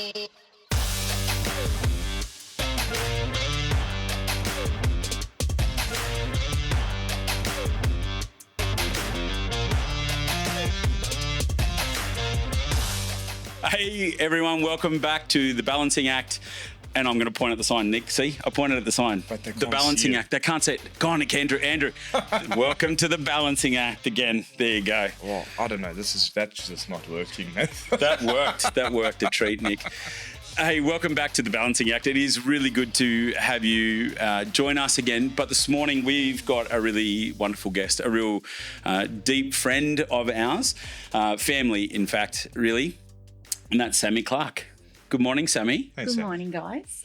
Hey everyone, welcome back to The Balancing Act. And I'm going to point at the sign, Nick. See, I pointed at the sign. But they The can't Balancing see it. Act. They can't see it. Go on, Nick, Andrew. Welcome to The Balancing Act again. There you go. Well, I don't know. That's just not working. That worked a treat, Nick. Hey, welcome back to The Balancing Act. It is really good to have you join us again. But this morning we've got a really wonderful guest, a real deep friend of ours, family, in fact, really. And that's Sammy Clarke. Good morning, Sammy. Hey, Good Sam. morning, guys.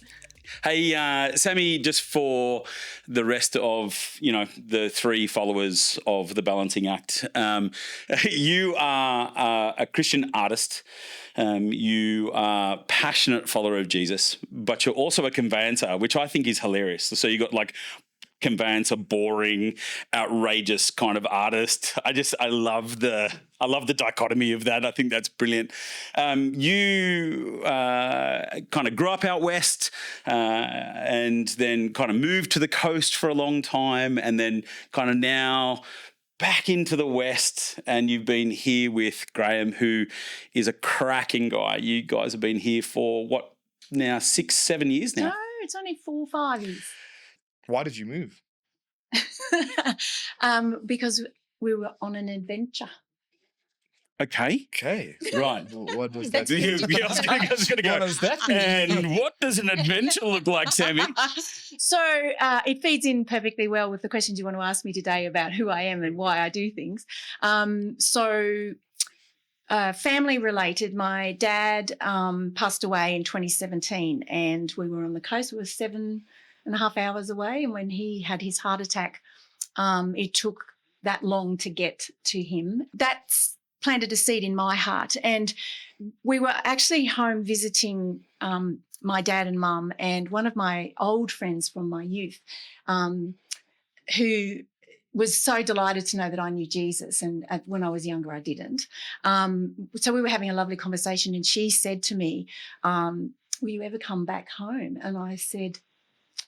Hey, Sammy, just for the rest of, the three followers of The Balancing Act, you are a Christian artist. You are a passionate follower of Jesus, but you're also a conveyancer, which I think is hilarious. So you got like conveyancer, boring, outrageous kind of artist. I love the dichotomy of that. I think that's brilliant. You kind of grew up out west and then kind of moved to the coast for a long time and then kind of now back into the west, and you've been here with Graham, who is a cracking guy. You guys have been here for what now, 6-7 years now? No, it's only 4 or 5 years. Why did you move? Because we were on an adventure. Okay. Okay. Right. What does That's that good. I was going to go. What does that mean? And what does an adventure look like, Sammy? So it feeds in perfectly well with the questions you want to ask me today about who I am and why I do things. Family related, my dad passed away in 2017 and we were on the coast. We were 7.5 hours away, and when he had his heart attack, it took that long to get to him. That's planted a seed in my heart, and we were actually home visiting my dad and mum and one of my old friends from my youth who was so delighted to know that I knew Jesus, and when I was younger I didn't. So we were having a lovely conversation, and she said to me, will you ever come back home? And I said,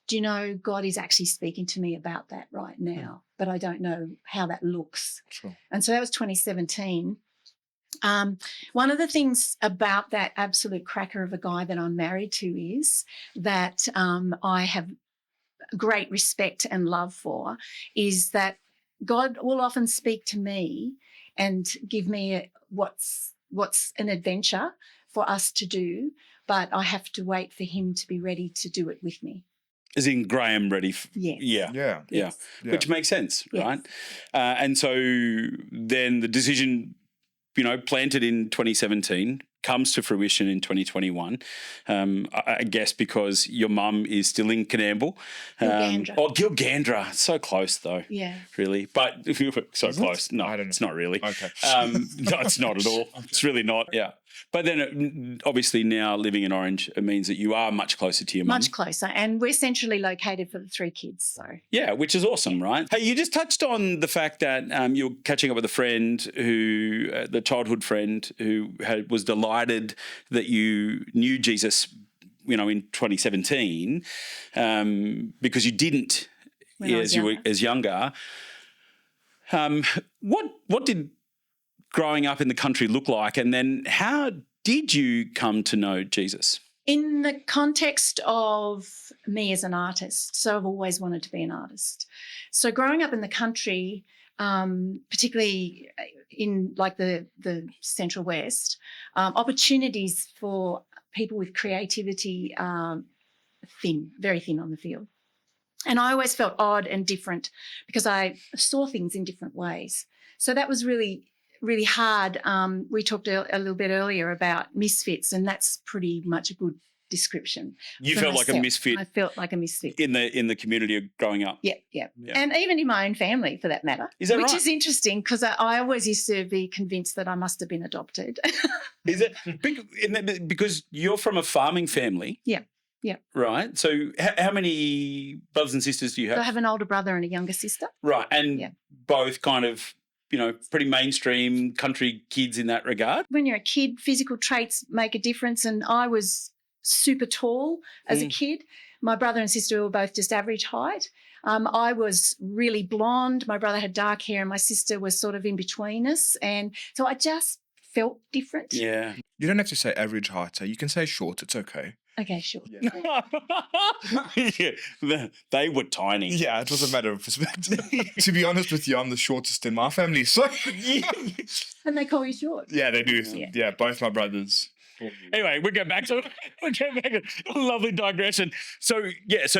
do you know, God is actually speaking to me about that right now, but I don't know how that looks. Sure. And so that was 2017. One of the things about that absolute cracker of a guy that I'm married to is that I have great respect and love for is that God will often speak to me and give me what's an adventure for us to do, but I have to wait for him to be ready to do it with me. As in Graham ready? Yes. Yeah. Yeah. Yes. Yeah. Which makes sense, Yes. right? And so then the decision, planted in 2017 comes to fruition in 2021, I guess because your mum is still in Canamble. Gilgandra. Gilgandra. So close though. Yeah. Really. But if you were so Is it? close. No, I don't know. it's not really. Okay. No, it's not at all. It's really not. Yeah. But then obviously now living in Orange, it means that you are much closer to your mum. Much closer. And we're centrally located for the 3 kids. So Yeah, which is awesome, right? Hey, you just touched on the fact that you're catching up with a friend who, the childhood friend who was delighted that you knew Jesus, in 2017, because you didn't When I was you were younger. as younger. What did growing up in the country look like, and then how did you come to know Jesus? in the context of me as an artist, so I've always wanted to be an artist. So growing up in the country, particularly in like the Central West, opportunities for people with creativity are thin, very thin on the field. And I always felt odd and different because I saw things in different ways. So that was really hard. We talked a little bit earlier about misfits, and that's pretty much a good description. You for felt like a myself. misfit I felt like a misfit. in the community of growing up. Yeah. And even in my own family, for that matter. Is that Which right? is interesting because I always used to be convinced that I must have been adopted. Is it because you're from a farming family? Yeah. Right. So how many brothers and sisters do you So I have? have an older brother and a younger sister. Right. And Yeah. both kind of pretty mainstream country kids in that regard. When you're a kid, physical traits make a difference, and I was super tall as a kid. My brother and sister were both just average height. I was really blonde. My brother had dark hair and my sister was sort of in between us. And so I just felt different. Yeah. You don't have to say average height. So you can say short. It's okay. Okay, sure. Yeah, they were tiny. Yeah, it was a matter of perspective. To be honest with you, I'm the shortest in my family. So And they call you short. yeah, they do. Yeah. Yeah, both my brothers. Anyway, we go back to a lovely digression. So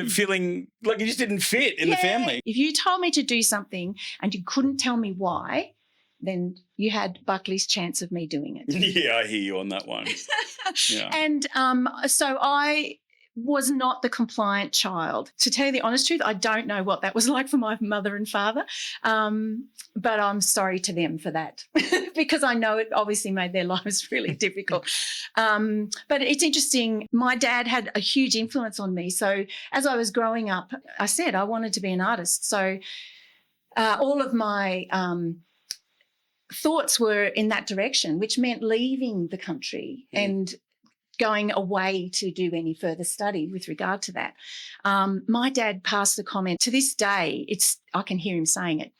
feeling like you just didn't fit in the family. If you told me to do something and you couldn't tell me why, then you had Buckley's chance of me doing it. Yeah, I hear you on that one. Yeah. And so I was not the compliant child. To tell you the honest truth, I don't know what that was like for my mother and father, but I'm sorry to them for that because I know it obviously made their lives really difficult. But it's interesting. My dad had a huge influence on me. So as I was growing up, I said I wanted to be an artist. So all of my thoughts were in that direction, which meant leaving the country and going away to do any further study with regard to that. My dad passed the comment. To this day, I can hear him saying it.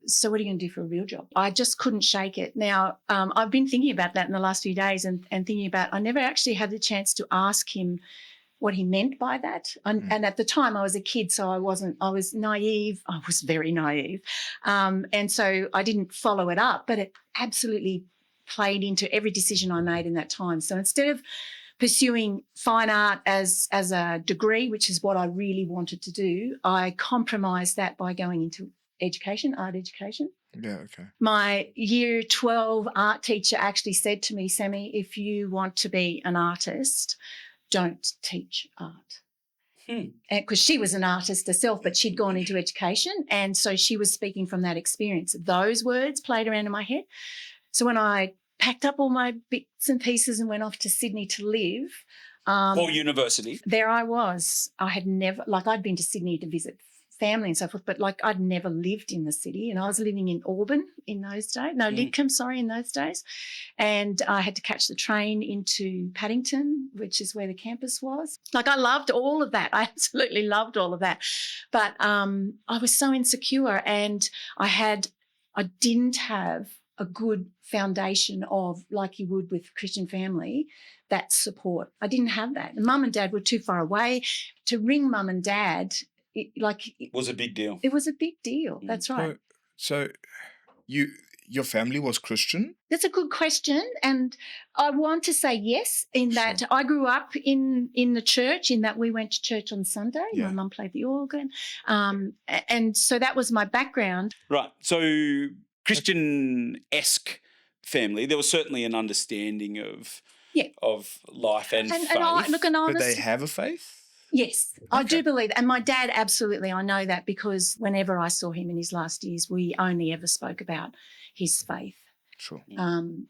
So what are you going to do for a real job? I just couldn't shake it. Now, I've been thinking about that in the last few days and thinking about I never actually had the chance to ask him what he meant by that. And at the time I was a kid, so I was naive. I was very naive. And so I didn't follow it up, but it absolutely played into every decision I made in that time. So instead of pursuing fine art as a degree, which is what I really wanted to do, I compromised that by going into education, art education. Yeah, okay. My year 12 art teacher actually said to me, Sammy, if you want to be an artist, don't teach art. Because she was an artist herself, but she'd gone into education. And so she was speaking from that experience. Those words played around in my head. So when I packed up all my bits and pieces and went off to Sydney to live. For university? There I was. I had never, I'd been to Sydney to visit family and so forth, but I'd never lived in the city, and I was living in Auburn in those days. No, Lidcombe, sorry, in those days. And I had to catch the train into Paddington, which is where the campus was. I loved all of that. I absolutely loved all of that. But I was so insecure, and I didn't have a good foundation of, like you would with Christian family, that support. I didn't have that. And Mum and Dad were too far away. To ring Mum and Dad, it was a big deal. It was a big deal. That's right. So your family was Christian? That's a good question. And I want to say yes, in that I grew up in the church, in that we went to church on Sunday. Yeah. My mum played the organ. And so that was my background. Right. So Christian-esque family, there was certainly an understanding of life and faith. Did they have a faith? Yes, okay. I do believe that. And my dad, absolutely, I know that, because whenever I saw him in his last years, we only ever spoke about his faith. Sure.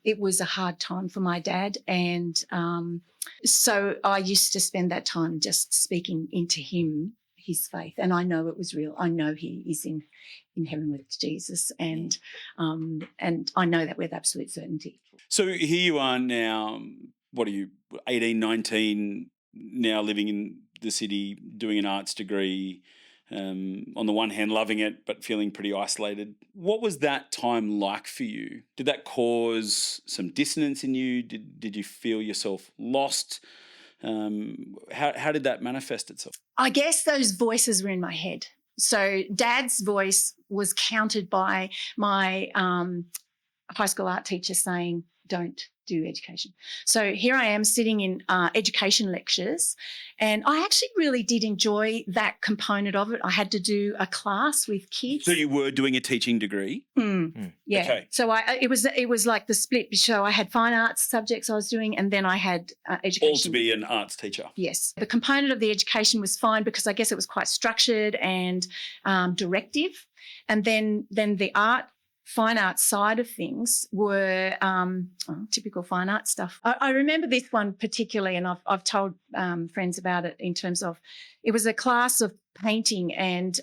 It was a hard time for my dad, and so I used to spend that time just speaking into him, his faith, and I know it was real. I know he is in heaven with Jesus, and I know that with absolute certainty. So here you are now, what are you, 18, 19, now living in the city, doing an arts degree, on the one hand loving it but feeling pretty isolated. What was that time like for you? Did that cause some dissonance in you? Did you feel yourself lost? How did that manifest itself? I guess those voices were in my head. So Dad's voice was countered by my high school art teacher saying, don't do education. So here I am sitting in education lectures, and I actually really did enjoy that component of it. I had to do a class with kids. So you were doing a teaching degree? Yeah. Okay. So it was like the split. So I had fine arts subjects I was doing, and then I had education. All to be an arts teacher? Yes. The component of the education was fine because I guess it was quite structured and directive. And then the fine arts side of things were typical fine art stuff. I remember this one particularly, and I've told friends about it, in terms of it was a class of painting, and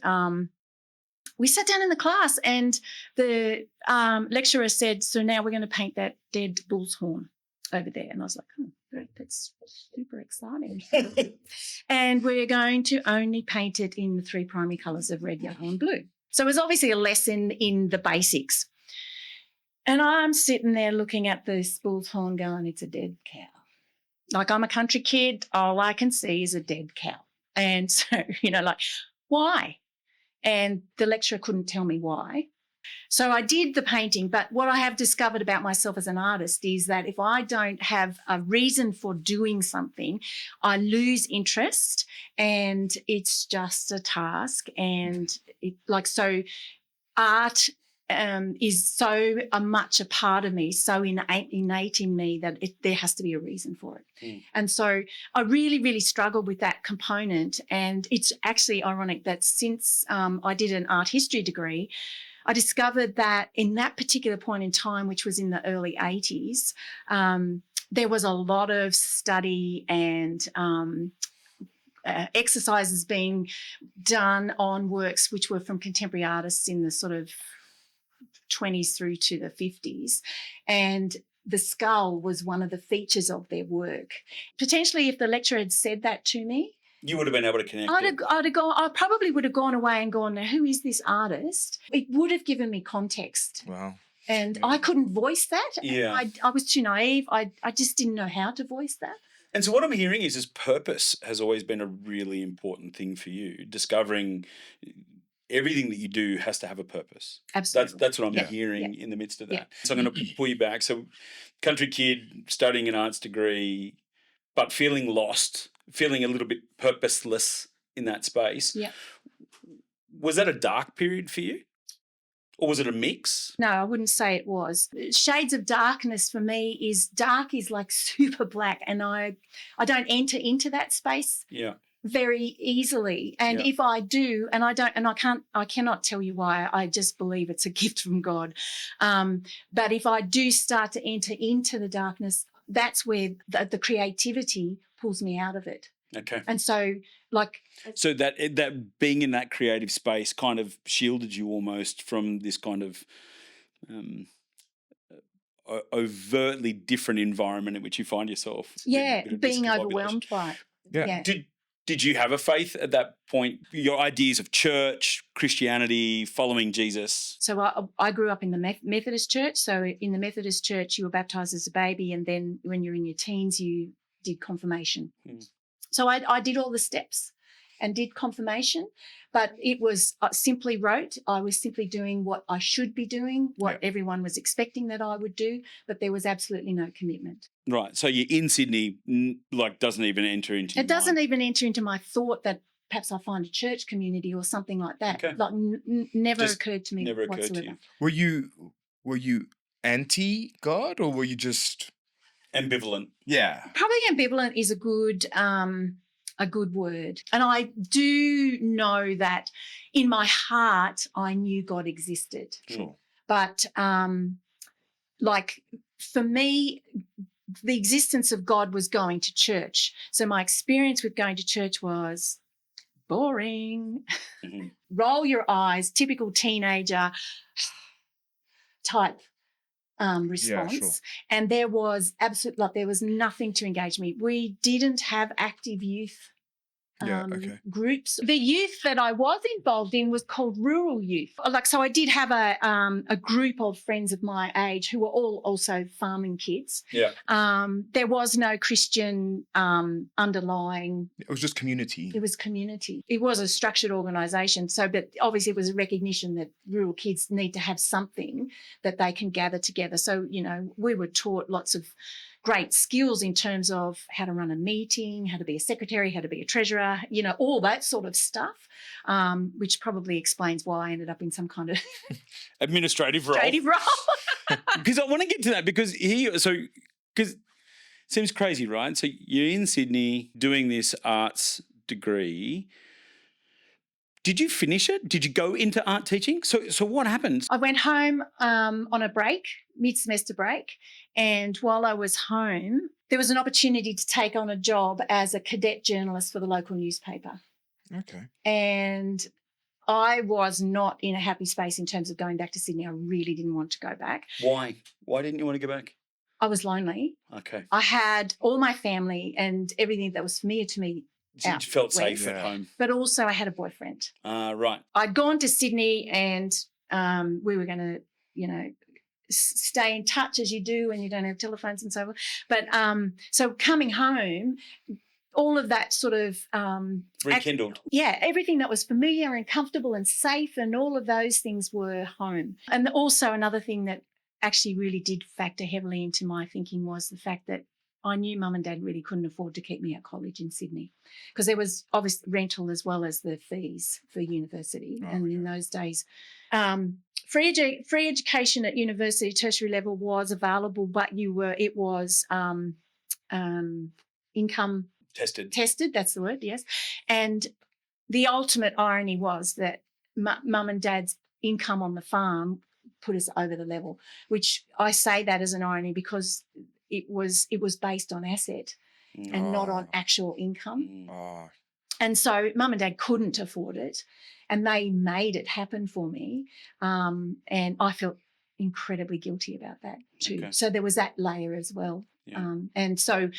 we sat down in the class and the lecturer said, so now we're going to paint that dead bull's horn over there. And I was like, great, that's super exciting. And we're going to only paint it in the 3 primary colours of red, yellow and blue. So it was obviously a lesson in the basics. And I'm sitting there looking at this bull's horn going, it's a dead cow. Like, I'm a country kid, all I can see is a dead cow. And so, like, why? And the lecturer couldn't tell me why. So I did the painting, but what I have discovered about myself as an artist is that if I don't have a reason for doing something, I lose interest and it's just a task. And so art is so much a part of me, so innate in me that there has to be a reason for it. Mm. And so I really, really struggled with that component. And it's actually ironic that since I did an art history degree, I discovered that in that particular point in time, which was in the early 80s, there was a lot of study and exercises being done on works which were from contemporary artists in the sort of 20s through to the 50s. And the skull was one of the features of their work. Potentially, if the lecturer had said that to me, you would have been able to connect. I probably would have gone away and gone, now, who is this artist? It would have given me context. Wow. And I couldn't voice that. Yeah. I was too naive. I just didn't know how to voice that. And so what I'm hearing is purpose has always been a really important thing for you, discovering everything that you do has to have a purpose. Absolutely. That's what I'm hearing in the midst of that. Yeah. So I'm going to pull you back. So country kid, studying an arts degree, but feeling lost, feeling a little bit purposeless in that space. Yeah. Was that a dark period for you? Or was it a mix? No, I wouldn't say it was. Shades of darkness for me is dark is like super black, and I don't enter into that space. Yeah. Very easily. And if I do, and I cannot tell you why, I just believe it's a gift from God. But if I do start to enter into the darkness, that's where the creativity pulls me out of it. Okay. And so so that being in that creative space kind of shielded you almost from this kind of overtly different environment in which you find yourself. Yeah, being overwhelmed by it. Yeah. Did you have a faith at that point? Your ideas of church, Christianity, following Jesus? So I grew up in the Methodist church. So in the Methodist church, you were baptised as a baby, and then when you're in your teens, you did confirmation. Mm. So I did all the steps and did confirmation, but it was simply rote. I was simply doing what I should be doing, what everyone was expecting that I would do, but there was absolutely no commitment. Right. So you're in Sydney, doesn't even enter into it doesn't even enter into my thought that perhaps I'll find a church community or something like that. Okay. Like never occurred to me never whatsoever. Occurred to you. Were you anti-God, or were you just ambivalent? Yeah. Probably ambivalent is a good word. And I do know that in my heart I knew God existed. Sure. But for me, the existence of God was going to church. So my experience with going to church was boring. Mm-hmm. Roll your eyes, typical teenager type response. Yeah, sure. And there was there was nothing to engage me. We didn't have active youth groups. The youth that I was involved in was called rural youth. So I did have a group of friends of my age who were all also farming kids. Yeah. There was no Christian underlying. It was just community. It was community. It was a structured organisation. But obviously it was a recognition that rural kids need to have something that they can gather together. So, we were taught lots of great skills in terms of how to run a meeting, how to be a secretary, how to be a treasurer, all that sort of stuff, which probably explains why I ended up in some kind of administrative role. Because I want to get to that because it seems crazy, right? So you're in Sydney doing this arts degree. Did you finish it? Did you go into art teaching? So what happened? I went home on a break, mid-semester break, and while I was home, there was an opportunity to take on a job as a cadet journalist for the local newspaper. Okay. And I was not in a happy space in terms of going back to Sydney. I really didn't want to go back. Why? Why didn't you want to go back? I was lonely. Okay. I had all my family and everything that was familiar to me So you out felt safe west. at home. but also I had a boyfriend. Right. I'd gone to Sydney and we were going to, stay in touch as you do when you don't have telephones and so on. But so coming home, all of that sort of Rekindled. everything that was familiar and comfortable and safe and all of those things were home. And also another thing that actually really did factor heavily into my thinking was the fact that I knew Mum and Dad really couldn't afford to keep me at college in Sydney because there was obviously rental as well as the fees for university. And in those days, free education at university tertiary level was available, but it was income tested. That's the word, yes. And the ultimate irony was that Mum and Dad's income on the farm put us over the level, which I say that as an irony because it was based on asset and not on actual income. Oh. And so Mum and Dad couldn't afford it and they made it happen for me. And I felt incredibly guilty about that too. Okay. So there was that layer as well. Yeah. And so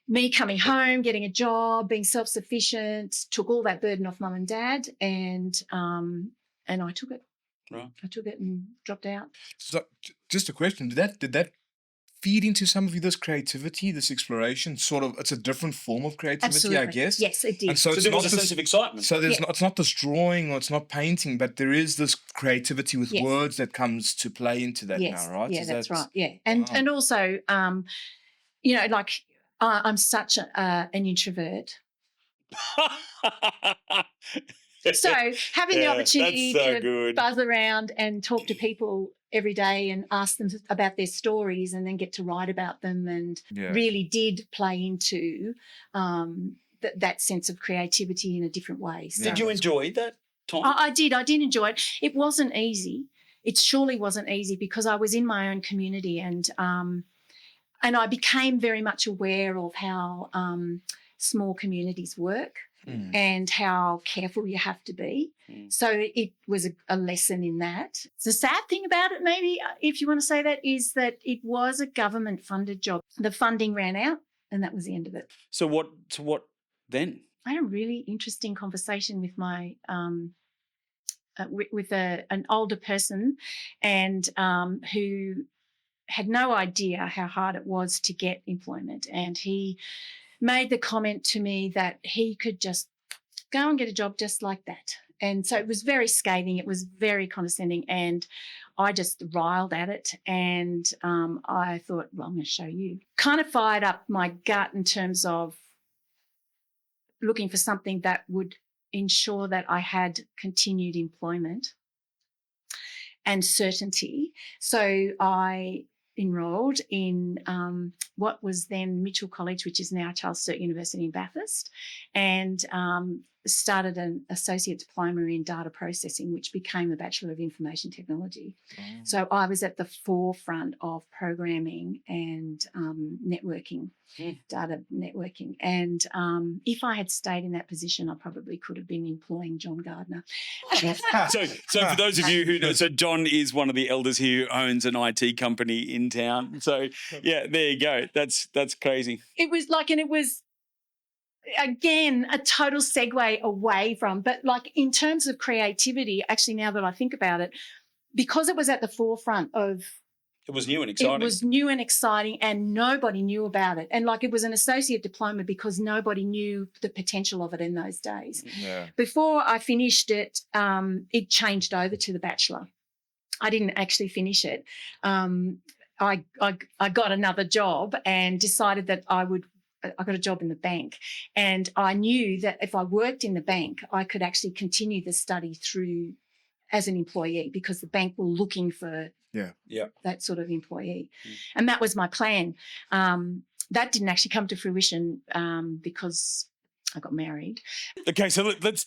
me coming home, getting a job, being self-sufficient, took all that burden off Mum and Dad and I took it. Right. I took it and dropped out. So, just a question: Did that feed into some of this creativity, this exploration? Sort of, it's a different form of creativity, Absolutely. I guess. Yes, it did. And so, So it's there not was a this, sense of excitement. So it's not this drawing or it's not painting, but there is this creativity with Yes. words that comes to play into that yes. now, right? Yeah, Is that's that- right. Yeah, and also, like I'm such an introvert. So having the Yeah, opportunity that's so to good. buzz around and talk to people every day and ask them about their stories and then get to write about them and Yeah. really did play into that sense of creativity in a different way. So Did you enjoy that, Tom? I did enjoy it. It wasn't easy. It surely wasn't easy because I was in my own community and I became very much aware of how small communities work. And how careful you have to be. So it was a lesson in that. The sad thing about it, maybe, if you want to say that, is that it was a government-funded job. The funding ran out and that was the end of it. So what then? I had a really interesting conversation with my with an older person and who had no idea how hard it was to get employment. And he made the comment to me that he could just go and get a job just like that. And so it was very scathing. It was very condescending. And I just riled at it. And I thought, well, I'm going to show you. Kind of fired up my gut in terms of looking for something that would ensure that I had continued employment and certainty. So I enrolled in what was then Mitchell College, which is now Charles Sturt University in Bathurst, and started an associate diploma in data processing, which became a Bachelor of Information Technology. So I was at the forefront of programming and networking, data networking. And if I had stayed in that position, I probably could have been employing John Gardner. So for those of you who know, so John is one of the elders here who owns an IT company in town. So yeah, there you go. That's crazy. It was again a total segue away from, but like in terms of creativity, actually now that I think about it, because it was at the forefront of It was new and exciting. It was new and exciting and nobody knew about it. And like it was an associate diploma because nobody knew the potential of it in those days. Yeah. Before I finished it, it changed over to the Bachelor. I didn't actually finish it. I got another job and decided that I got a job in the bank. And I knew that if I worked in the bank, I could actually continue the study through as an employee because the bank were looking for that sort of employee. And that was my plan. That didn't actually come to fruition because I got married. Okay, so let's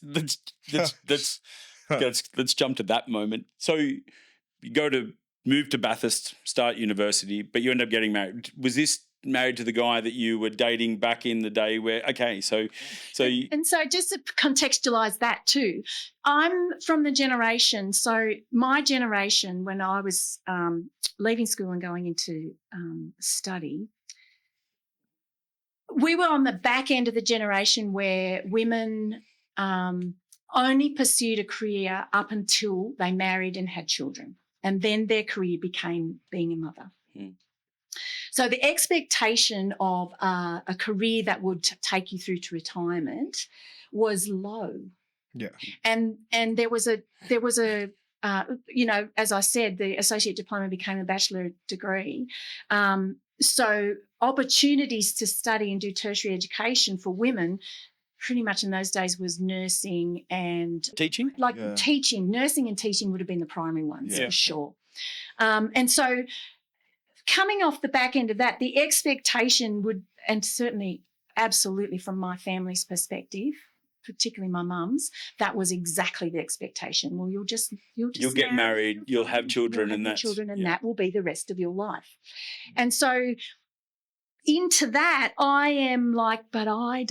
jump to that moment. So you move to Bathurst, start university, but you end up getting married. Was this married to the guy that you were dating back in the day where, okay, so you, And so just to contextualise that too, I'm from the generation, so my generation when I was leaving school and going into study, we were on the back end of the generation where women only pursued a career up until they married and had children, and then their career became being a mother. So the expectation of a career that would take you through to retirement was low. Yeah. And there was a as I said, the associate diploma became a bachelor degree. So opportunities to study and do tertiary education for women pretty much in those days was nursing and teaching? Teaching. Nursing and teaching would have been the primary ones for sure. And so coming off the back end of that, the expectation would, and certainly absolutely from my family's perspective, particularly my mum's, that was exactly the expectation. Well, you'll get married, you'll have children, and that will be the rest of your life. And so into that, I am like, but I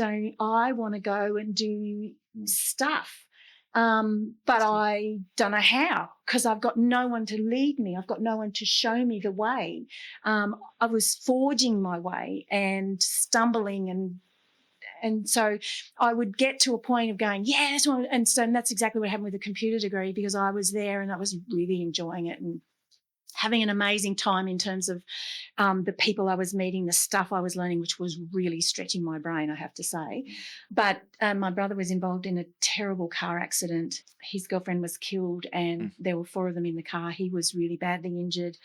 want to go and do stuff. But I don't know how, because I've got no one to lead me. I've got no one to show me the way. I was forging my way and stumbling, and so I would get to a point of going, yes, and that's exactly what happened with the computer degree, because I was there and I was really enjoying it and having an amazing time in terms of the people I was meeting, the stuff I was learning, which was really stretching my brain, I have to say. But my brother was involved in a terrible car accident. His girlfriend was killed and there were 4 of them in the car. He was really badly injured,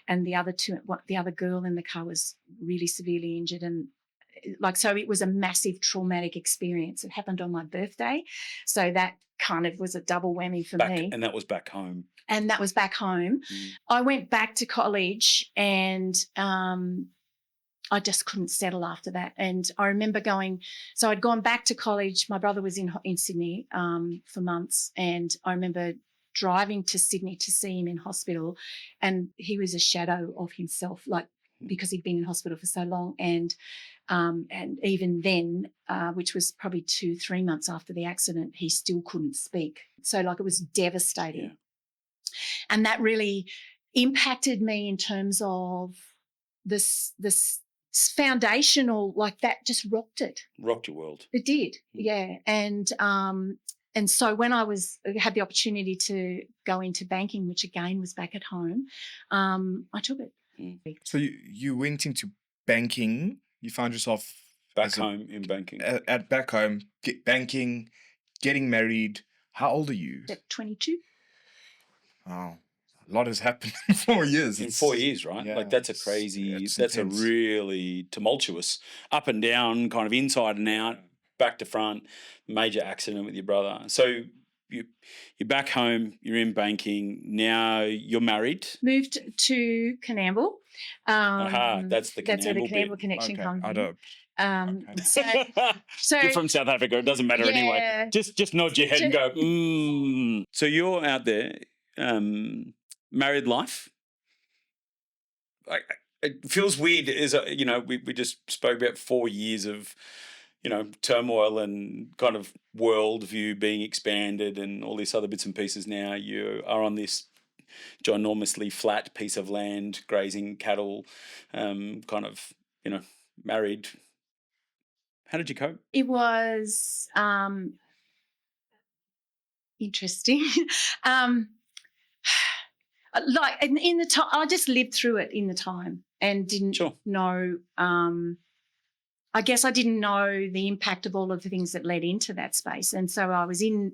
and the other girl in the car was really severely injured. And so it was a massive traumatic experience. It happened on my birthday. So that kind of was a double whammy for me. And that was back home. And that was back home. I went back to college and I just couldn't settle after that. And I remember so I'd gone back to college. My brother was in Sydney for months, and I remember driving to Sydney to see him in hospital, and he was a shadow of himself, because he'd been in hospital for so long. And even then, which was probably 2-3 months after the accident, he still couldn't speak. So it was devastating. Yeah. And that really impacted me in terms of this foundational, that just rocked it. Rocked your world. It did, yeah. And so when I had the opportunity to go into banking, which again was back at home, I took it. So you went into banking. You found yourself back home in banking. Back home, banking, getting married. How old are you? At 22. Wow. A lot has happened in 4 years. In 4 years, right? Yeah, that's a crazy, that's intense. A really tumultuous, up and down, kind of inside and out, back to front, major accident with your brother. So you're back home, you're in banking, now you're married. Moved to Canamble. That's the Canamble That's where the Canamble bit. connection comes in. Okay. So you're from South Africa, it doesn't matter anyway. Just nod your head and go, So you're out there, married life. It feels weird, we just spoke about 4 years of, turmoil and kind of worldview being expanded and all these other bits and pieces. Now you are on this ginormously flat piece of land, grazing cattle, kind of, married. How did you cope? It was interesting. In the time, I just lived through it in the time and didn't know. I guess I didn't know the impact of all of the things that led into that space, and so I was in.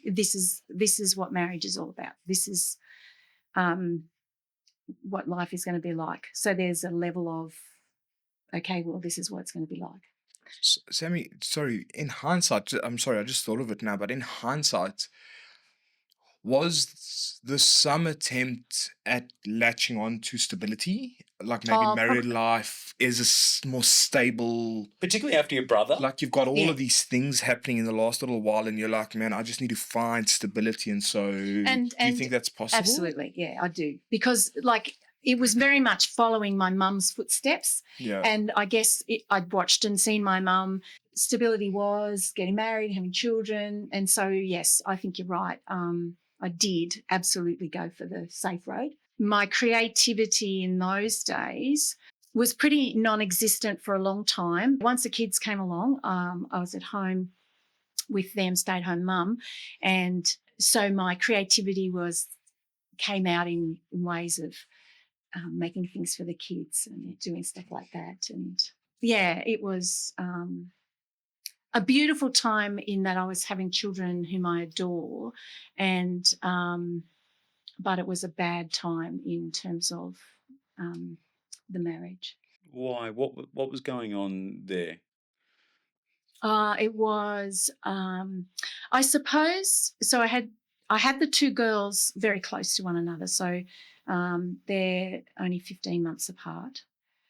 This is what marriage is all about. This is what life is going to be like. So there's a level of, okay, well, this is what it's going to be like. Sammy, sorry, in hindsight, I'm sorry, I just thought of it now, but in hindsight, was the some attempt at latching on to stability? Like maybe married life is a more stable... Particularly after your brother. Like you've got all of these things happening in the last little while and you're like, man, I just need to find stability. And so do you think that's possible? Absolutely, yeah, I do. Because it was very much following my mum's footsteps. Yeah. And I guess I'd watched and seen my mum. Stability was getting married, having children. And so, yes, I think you're right. I did absolutely go for the safe road. My creativity in those days was pretty non-existent for a long time. Once the kids came along, I was at home with them, stay-at-home mum. And so my creativity came out in ways of making things for the kids and doing stuff like that. And, yeah, it was a beautiful time in that I was having children whom I adore, and but it was a bad time in terms of the marriage. Why? What was going on there? It was, I suppose. So I had the two girls very close to one another. So they're only 15 months apart.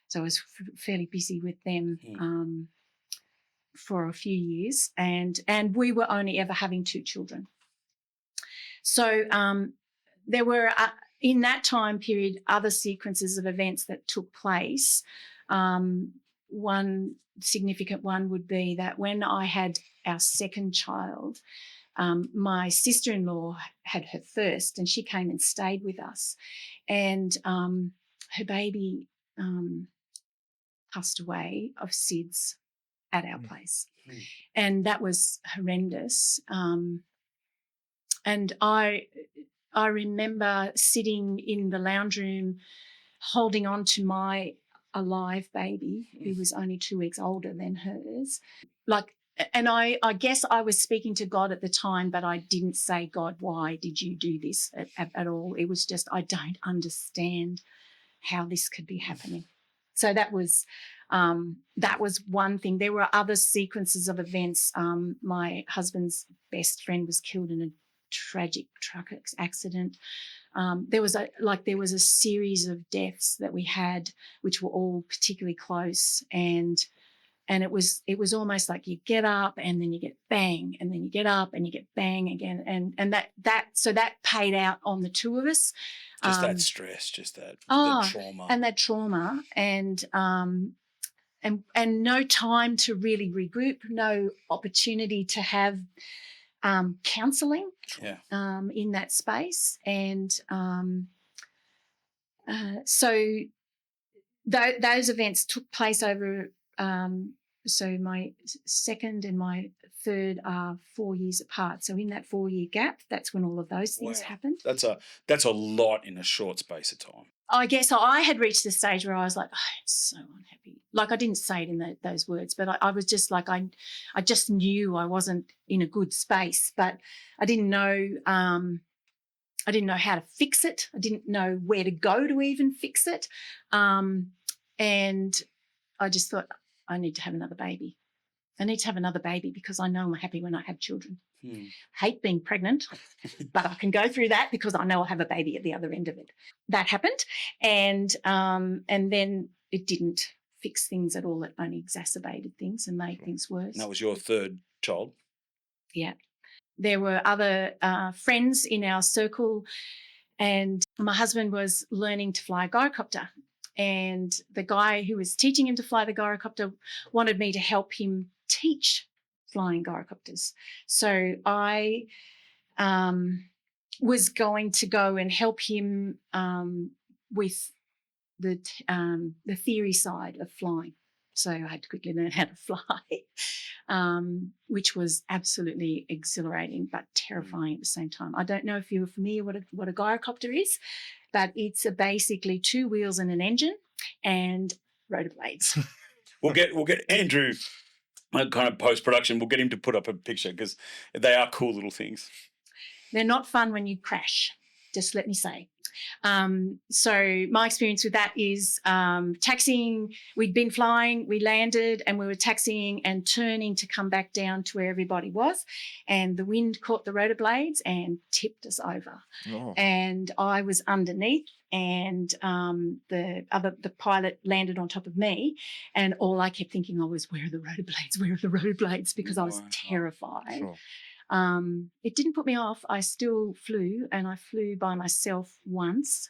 So I was fairly busy with them for a few years, and we were only ever having two children. So there were, in that time period, other sequences of events that took place. One significant one would be that when I had our second child, my sister-in-law had her first, and she came and stayed with us. And her baby passed away of SIDS at our place. And that was horrendous. And I remember sitting in the lounge room holding on to my alive baby, who was only 2 weeks older than hers. And I guess I was speaking to God at the time, but I didn't say, God, why did you do this at all? It was just, I don't understand how this could be happening. So that was one thing. There were other sequences of events. My husband's best friend was killed in a tragic truck accident. There was a series of deaths that we had, which were all particularly close, and it was almost like you get up and then you get bang, and then you get up and you get bang again, and that paid out on the two of us. Just that stress, just that the trauma, and that trauma, and no time to really regroup, no opportunity to have counselling in that space. And so those events took place over, so my second and my third are 4 years apart. So in that 4-year gap, that's when all of those things happened. That's a lot in a short space of time. I guess I had reached the stage where I was like, I'm so unhappy. Like, I didn't say it in those words, but I was just like, I just knew I wasn't in a good space, but I didn't know how to fix it. I didn't know where to go to even fix it. And I just thought, I need to have another baby. I need to have another baby because I know I'm happy when I have children. Hate being pregnant, but I can go through that because I know I'll have a baby at the other end of it. That happened, and then it didn't fix things at all. It only exacerbated things and made things worse. And that was your third child? Yeah. There were other friends in our circle, and my husband was learning to fly a gyrocopter, and the guy who was teaching him to fly the gyrocopter wanted me to help him teach flying gyrocopters. So I was going to go and help him with the theory side of flying. So I had to quickly learn how to fly, which was absolutely exhilarating but terrifying at the same time. I don't know if you're familiar what a gyrocopter is, but it's basically 2 wheels and an engine and rotor blades. We'll get Andrew, kind of post-production, we'll get him to put up a picture because they are cool little things. They're not fun when you crash, just let me say. So my experience with that is taxiing. We'd been flying, we landed, and we were taxiing and turning to come back down to where everybody was, and the wind caught the rotor blades and tipped us over. Oh. And I was underneath, and the pilot landed on top of me, and all I kept thinking was, where are the rotor blades? Where are the rotor blades? Because I was terrified. Sure. It didn't put me off. I still flew, and I flew by myself once.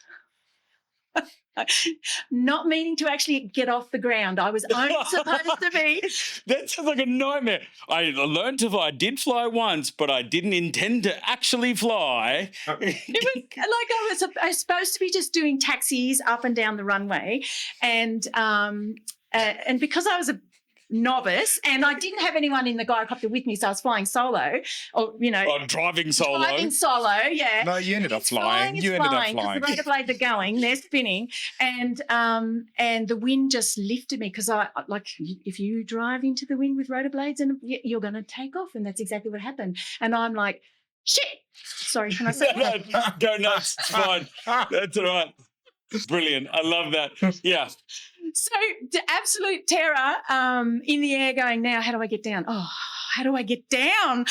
Not meaning to actually get off the ground. I was only supposed to be. That sounds like a nightmare. I learned to fly. I did fly once, but I didn't intend to actually fly. It was like I was supposed to be just doing taxis up and down the runway, and because I was a novice and I didn't have anyone in the gyrocopter with me, so I was flying solo, or Driving solo. Driving solo, yeah. No, you ended up flying. You ended up flying. The rotor blades are going, they're spinning, and the wind just lifted me because if you drive into the wind with rotor blades and you're going to take off, and that's exactly what happened. And I'm like, shit. Sorry, can I say that? No, go nuts. It's fine. That's all right. Brilliant. I love that. Yeah. So the absolute terror in the air going, now how do I get down? Oh, how do I get down?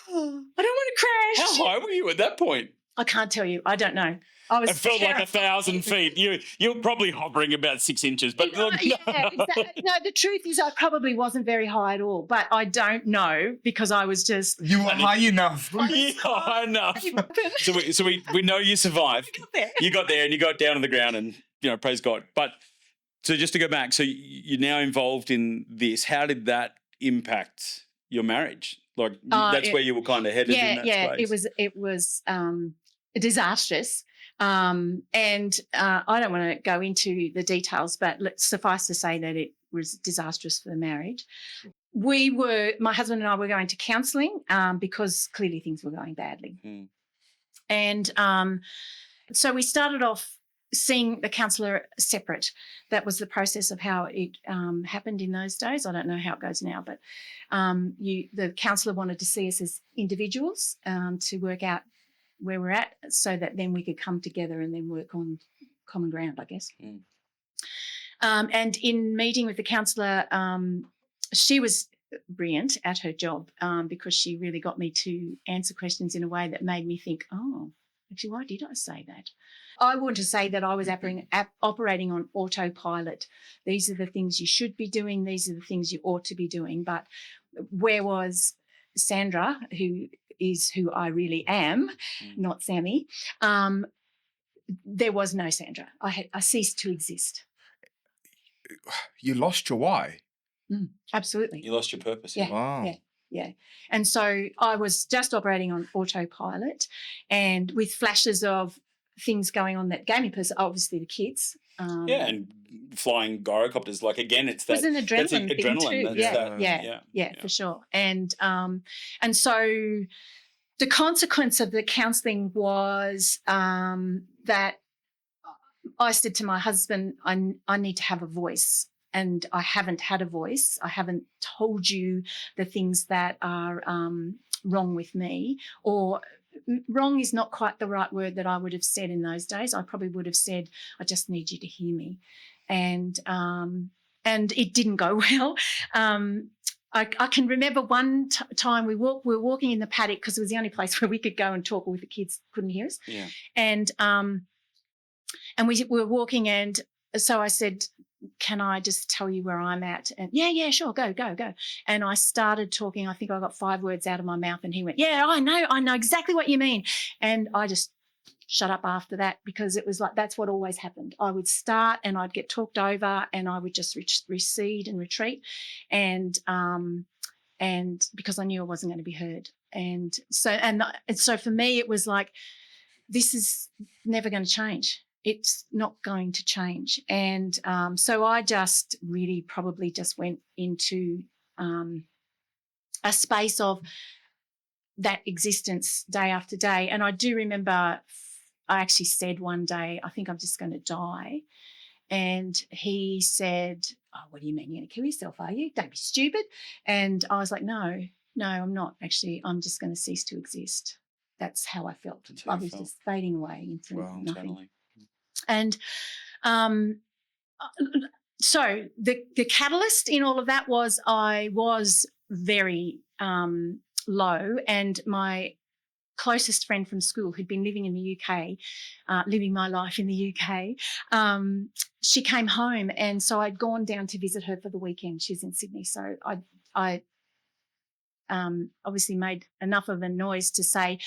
I don't want to crash. How high were you at that point? I can't tell you. I don't know. It felt like 1,000 feet. You're probably hovering about 6 inches. But yeah, exactly. No, the truth is I probably wasn't very high at all, but I don't know because I was just... You were high enough. High enough. So we know you survived. You got there and you got down on the ground and, praise God. But so just to go back, so you're now involved in this. How did that impact your marriage? Like that's where you were kind of headed in that space. It was disastrous. And I don't want to go into the details, but suffice to say that it was disastrous for the marriage. My husband and I were going to counselling because clearly things were going badly. Mm. And so we started off seeing the counsellor separate. That was the process of how it happened in those days. I don't know how it goes now, but the counsellor wanted to see us as individuals to work out where we're at so that then we could come together and then work on common ground, I guess. Mm. And in meeting with the counsellor, she was brilliant at her job because she really got me to answer questions in a way that made me think, oh, actually, why did I say that? I want to say that I was operating on autopilot. These are the things you should be doing. These are the things you ought to be doing. But where was Sandra, who is who I really am, not Sammy? There was no Sandra. I ceased to exist. You lost your why. Absolutely. You lost your purpose. Yeah. Wow. Yeah. And so I was just operating on autopilot and with flashes of things going on that gave me purpose, obviously the kids. And flying gyrocopters, like again, it's that. It was an adrenaline thing too. Yeah, for sure. And so the consequence of the counselling was that I said to my husband, I need to have a voice. And I haven't had a voice. I haven't told you the things that are wrong with me, or wrong is not quite the right word that I would have said in those days. I probably would have said, I just need you to hear me. And it didn't go well. I can remember one time we were walking in the paddock because it was the only place where we could go and talk with the kids couldn't hear us. Yeah. And we were walking, and so I said, can I just tell you where I'm at? And yeah, sure, go. And I started talking. I think I got 5 words out of my mouth, and he went, yeah, I know exactly what you mean. And I just shut up after that because it was like that's what always happened. I would start and I'd get talked over and I would just recede and retreat, and because I knew I wasn't going to be heard. And so for me it was like, this is never going to change. It's not going to change. And so I just really probably just went into a space of that existence day after day. And I do remember I actually said one day, I think I'm just going to die. And he said, oh, what do you mean? You're going to kill yourself, are you? Don't be stupid. And I was like, no, I'm not actually. I'm just going to cease to exist. That's how I felt. I was just fading away into nothing. Totally. And so the catalyst in all of that was I was very low, and my closest friend from school who'd been living in the UK, living my life in the UK, she came home, and so I'd gone down to visit her for the weekend. She's in Sydney. So I obviously made enough of a noise to say,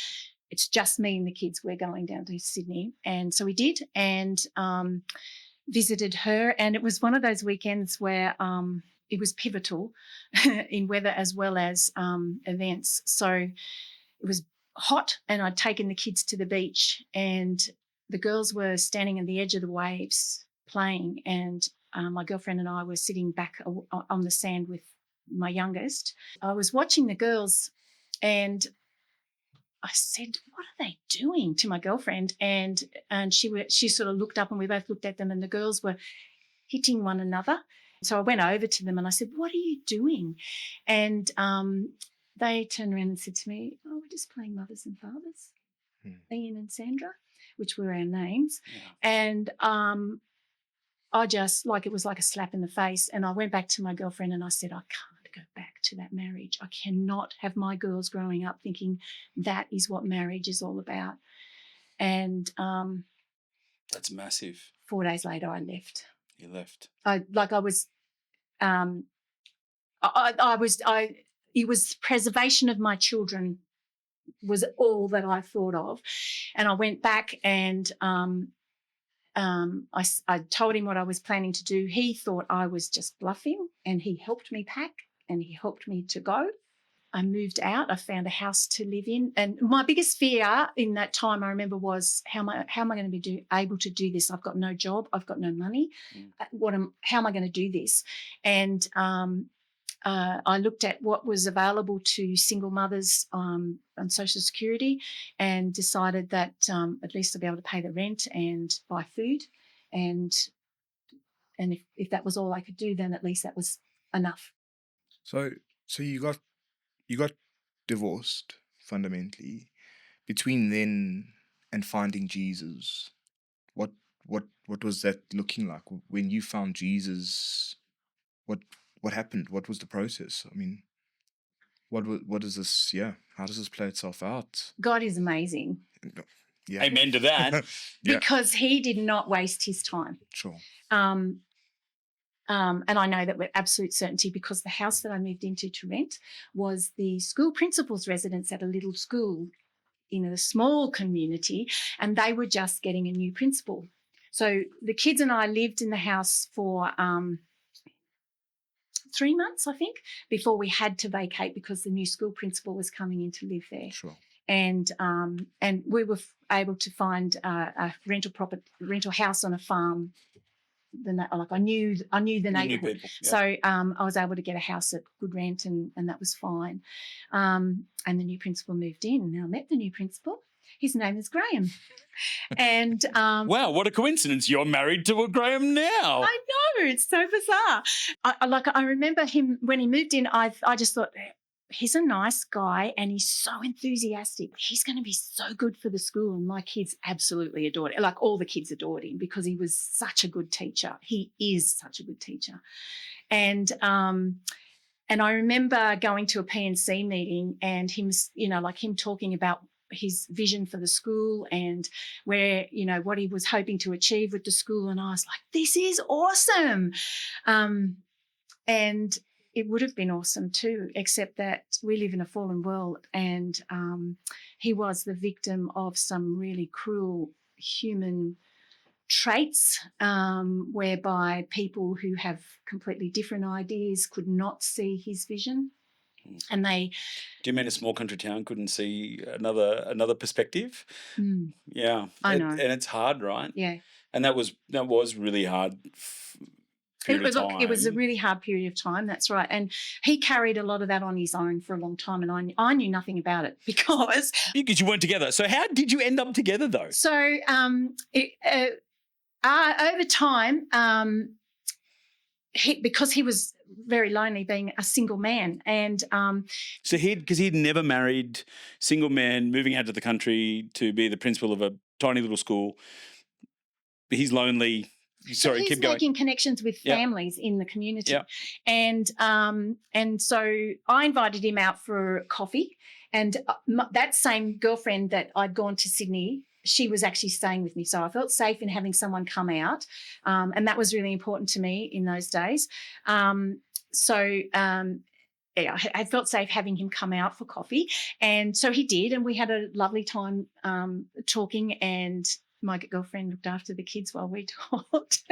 it's just me and the kids. We're going down to Sydney. And so we did. And visited her, and it was one of those weekends where it was pivotal in weather as well as events. So it was hot, and I'd taken the kids to the beach, and the girls were standing at the edge of the waves playing, and my girlfriend and I were sitting back on the sand with my youngest. I was watching the girls, and I said, "What are they doing?" to my girlfriend, and she sort of looked up, and we both looked at them, and the girls were hitting one another. So I went over to them and I said, "What are you doing?" And they turned around and said to me, "Oh, we're just playing mothers and fathers, Ian and Sandra," which were our names. Yeah. And I just, it was like a slap in the face. And I went back to my girlfriend and I said, "I can't go back to that marriage. I cannot have my girls growing up thinking that is what marriage is all about." And That's massive. 4 days later, I left. You left. It was preservation of my children was all that I thought of. And I went back and I told him what I was planning to do. He thought I was just bluffing, and he helped me pack and he helped me to go. I moved out. I found a house to live in. And my biggest fear in that time, I remember, was how am I going to be able to do this? I've got no job. I've got no money. How am I going to do this? And I looked at what was available to single mothers on Social Security and decided that at least I'd be able to pay the rent and buy food. And if that was all I could do, then at least that was enough. So you got divorced fundamentally. Between then and finding Jesus, what was that looking like when you found Jesus? What happened? What was the process? I mean, what is this? Yeah, how does this play itself out? God is amazing. Yeah. Amen to that. Yeah. Because he did not waste his time. Sure. And I know that with absolute certainty, because the house that I moved into to rent was the school principal's residence at a little school in a small community, and they were just getting a new principal. So the kids and I lived in the house for 3 months, I think, before we had to vacate because the new school principal was coming in to live there. Sure. And we were able to find a rental house on a farm. I knew the neighbourhood, people, yeah. so I was able to get a house at good rent, and that was fine. And the new principal moved in, and I met the new principal. His name is Graham, and Wow, what a coincidence! You're married to a Graham now. I know, it's so bizarre. I remember him when he moved in. I just thought, he's a nice guy and he's so enthusiastic. He's going to be so good for the school. And my kids absolutely adored it. Like, all the kids adored him because he was such a good teacher. He is such a good teacher. And I remember going to a PNC meeting and him, him talking about his vision for the school and where, what he was hoping to achieve with the school. And I was like, this is awesome. And it would have been awesome too, except that we live in a fallen world, and he was the victim of some really cruel human traits, whereby people who have completely different ideas could not see his vision. And they... Do you mean a small country town couldn't see another perspective? Yeah. I know. And it's hard, right? Yeah. And that was really hard. It was a really hard period of time. That's right. And he carried a lot of that on his own for a long time, and I knew nothing about it because you weren't together. So how did you end up together though? So over time, because he was very lonely being a single man, and so he'd never married, single man, moving out to the country to be the principal of a tiny little school. He's lonely. Sorry, he's keep going. making connections with families in the community. And so I invited him out for coffee, and that same girlfriend that I'd gone to Sydney, she was actually staying with me. So I felt safe in having someone come out, and that was really important to me in those days. I felt safe having him come out for coffee, and so he did, and we had a lovely time talking, and my girlfriend looked after the kids while we talked.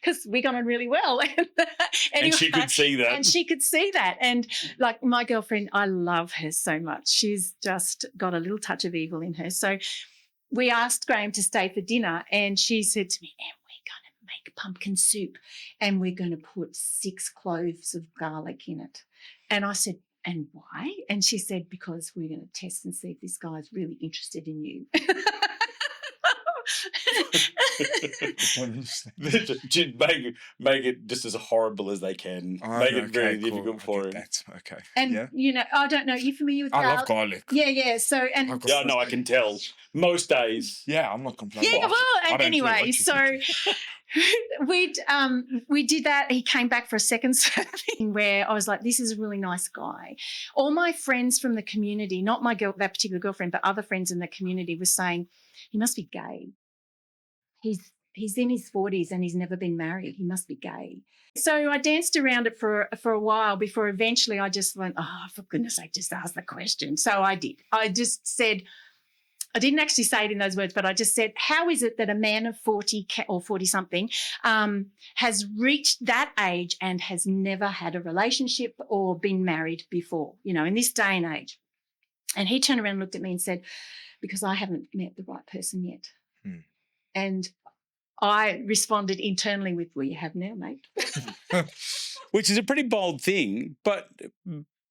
Because we got on really well. And she could see that. And she could see that. And like my girlfriend, I love her so much. She's just got a little touch of evil in her. So we asked Graham to stay for dinner, and she said to me, and we're going to make pumpkin soup and we're going to put 6 cloves of garlic in it. And I said, and why? And she said, because we're going to test and see if this guy's really interested in you. make it just as horrible as they can. Make it very difficult for him. That's okay. And you know, I don't know. Are you familiar with I garlic? love garlic. Yeah. So and Yeah, no, I can tell. Most days. Yeah, I'm not complaining. yeah. Well, I and don't care anyway, what you so think. we did that. He came back for a second serving where I was like, this is a really nice guy. All my friends from the community, not my that particular girlfriend, but other friends in the community, were saying he must be gay. He's in his 40s and he's never been married. He must be gay. So I danced around it for a while before eventually I just went, oh, for goodness sake, just ask the question. So I did. I just said, I didn't actually say it in those words, but I just said, how is it that a man of 40 or 40-something has reached that age and has never had a relationship or been married before, you know, in this day and age? And he turned around and looked at me and said, because I haven't met the right person yet. And I responded internally with, well, you have now, mate. Which is a pretty bold thing, but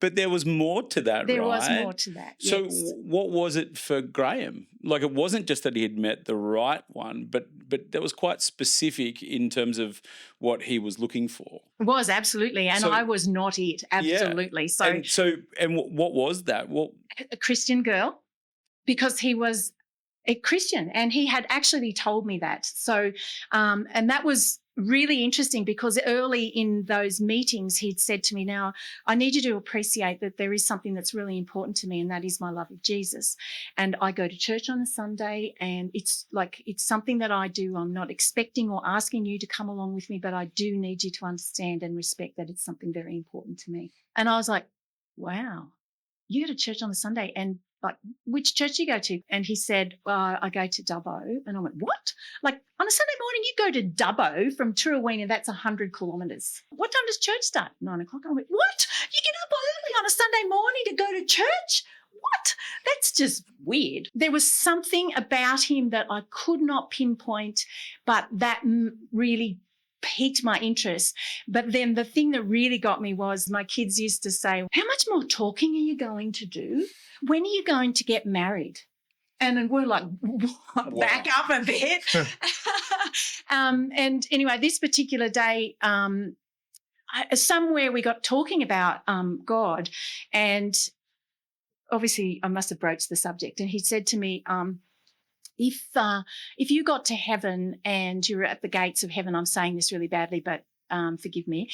there was more to that, There right? was more to that, So yes. what was it for Graham? Like, it wasn't just that he had met the right one, but that was quite specific in terms of what he was looking for. It was, absolutely. And So- I was not it, absolutely. Yeah. And what was that? What? A Christian girl, because he was a Christian and he had actually told me that. So, and that was really interesting because early in those meetings he'd said to me, now, I need you to appreciate that there is something that's really important to me, and that is my love of Jesus. And I go to church on a Sunday, and it's something that I do. I'm not expecting or asking you to come along with me, but I do need you to understand and respect that it's something very important to me. And I was like, wow, you go to church on a Sunday, and like, which church do you go to? And he said, well, I go to Dubbo. And I went, what? Like, on a Sunday morning, you go to Dubbo from Turaween, that's 100 kilometres. What time does church start? 9 o'clock. I went, what? You get up early on a Sunday morning to go to church? What? That's just weird. There was something about him that I could not pinpoint, but that really piqued my interest. But then the thing that really got me was my kids used to say, how much more talking are you going to do? When are you going to get married? And we're like, back up a bit. And anyway, this particular day, somewhere we got talking about God, and obviously I must have broached the subject. And he said to me, if you got to heaven and you're at the gates of heaven, I'm saying this really badly, but forgive me.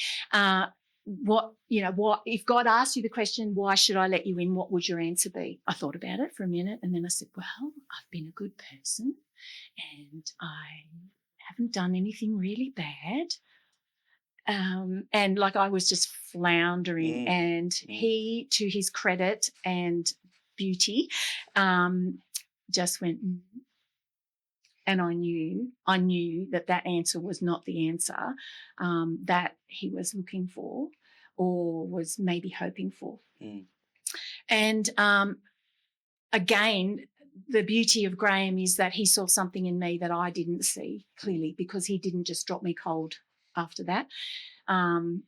What if God asked you the question, why should I let you in? What would your answer be? I thought about it for a minute, and then I said, well, I've been a good person and I haven't done anything really bad. And like I was just floundering, and he, to his credit and beauty, just went, and I knew that answer was not the answer that he was looking for or was maybe hoping for. And again, the beauty of Graham is that he saw something in me that I didn't see clearly, because he didn't just drop me cold after that. And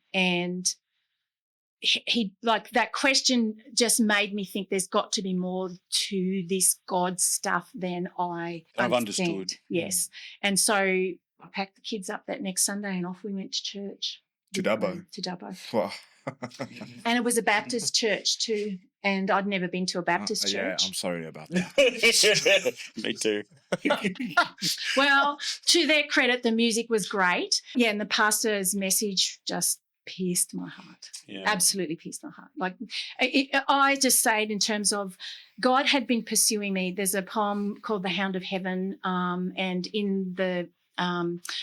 he like that question just made me think there's got to be more to this God stuff than I've understood. Yes. And so I packed the kids up that next Sunday and off we went to church. To Dubbo. To Dubbo. Wow. And it was a Baptist church too. And I'd never been to a Baptist church. Yeah, I'm sorry about that. Me too. Well, to their credit, the music was great. Yeah, and the pastor's message just pierced my heart. Yeah. Absolutely pierced my heart. Like I just say it in terms of God had been pursuing me. There's a poem called The Hound of Heaven, and in the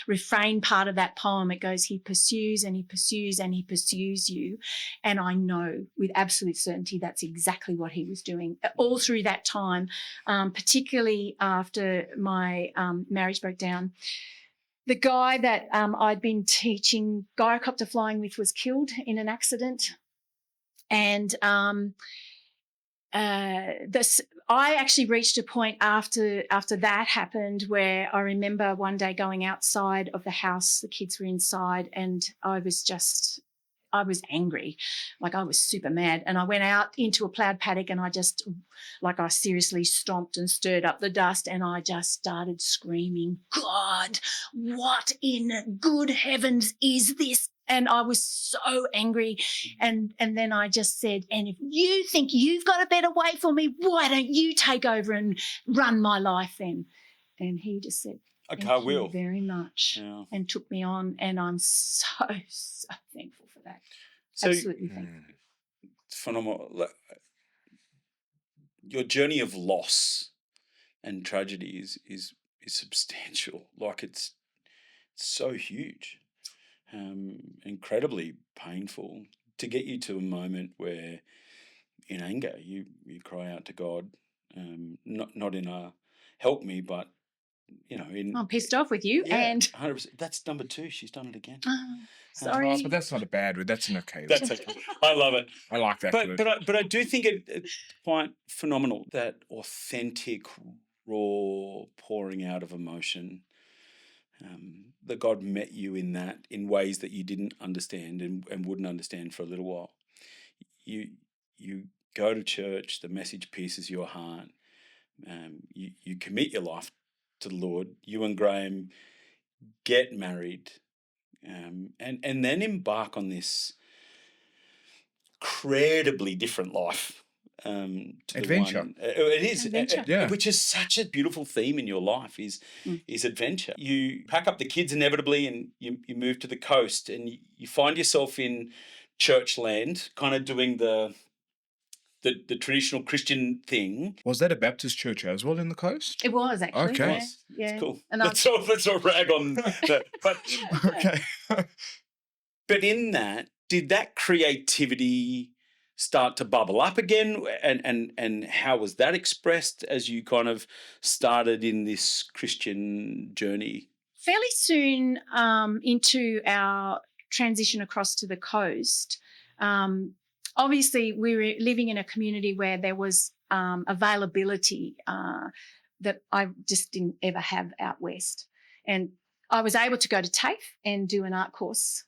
refrain part of that poem. It goes, he pursues and he pursues and he pursues you. And I know with absolute certainty that's exactly what he was doing all through that time, particularly after my marriage broke down. The guy that I'd been teaching gyrocopter flying with was killed in an accident. And I actually reached a point after that happened where I remember one day going outside of the house, the kids were inside, and I was angry. Like, I was super mad. And I went out into a ploughed paddock and I seriously stomped and stirred up the dust, and I just started screaming, God, what in good heavens is this? And I was so angry. And then I just said, and if you think you've got a better way for me, why don't you take over and run my life then? And he just said, Okay, thank I will. you very much. Yeah. And took me on. And I'm so, so thankful for that. So, Absolutely thankful. it's phenomenal. Your journey of loss and tragedy is substantial. Like, it's so huge. Incredibly painful, to get you to a moment where in anger you cry out to God, not in a help me, but I'm pissed off with you, and 100%. That's number 2. She's done it again. Sorry. But that's not a bad word. That's an okay word. That's okay. I love it. I like that word. But I do think it's quite phenomenal, that authentic, raw pouring out of emotion. That God met you in that, in ways that you didn't understand and wouldn't understand for a little while. You go to church, the message pierces your heart. You commit your life to the Lord. You and Graham get married, and then embark on this incredibly different life. To adventure. It is Adventure. Yeah. which is such a beautiful theme in your life, is adventure. You pack up the kids inevitably and you move to the coast, and you find yourself in church land, kind of doing the traditional Christian thing. Was that a Baptist church as well in the coast? It was actually. Okay. Yeah. It's cool. And Let's all rag on that. Okay. But in that, did that creativity start to bubble up again, and how was that expressed as you kind of started in this Christian journey? fairly soon into our transition across to the coast, obviously we were living in a community where there was availability that I just didn't ever have out west. And I was able to go to TAFE and do an art course,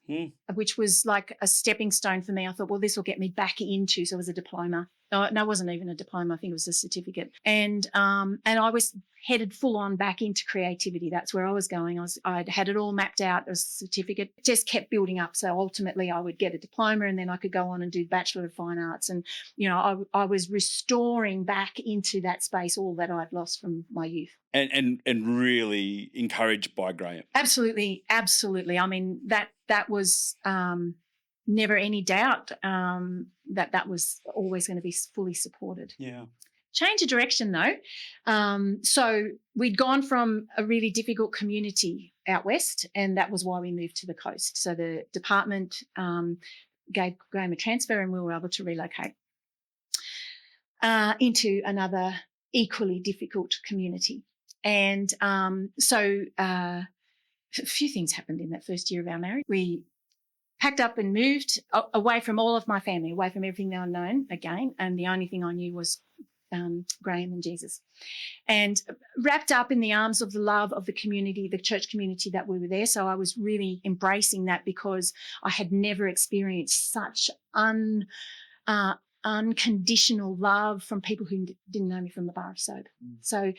which was like a stepping stone for me. I thought, well, this will get me back into, so it was a diploma. No, it wasn't even a diploma. I think it was a certificate. And I was headed full on back into creativity. That's where I was going. I'd had it all mapped out. It was a certificate. It just kept building up. So ultimately I would get a diploma and then I could go on and do Bachelor of Fine Arts. And, you know, I was restoring back into that space all that I'd lost from my youth. And really encouraged by Graham. Absolutely. Absolutely. I mean, that was never any doubt that was always going to be fully supported. Yeah. Change of direction though. So we'd gone from a really difficult community out west, and that was why we moved to the coast. So the department gave Graham a transfer and we were able to relocate into another equally difficult community. And so a few things happened in that first year of our marriage. We packed up and moved away from all of my family, away from everything that I'd known again, and the only thing I knew was Graham and Jesus, and wrapped up in the arms of the love of the community, the church community that we were there. So I was really embracing that because I had never experienced such unconditional love from people who didn't know me from the bar of soap. So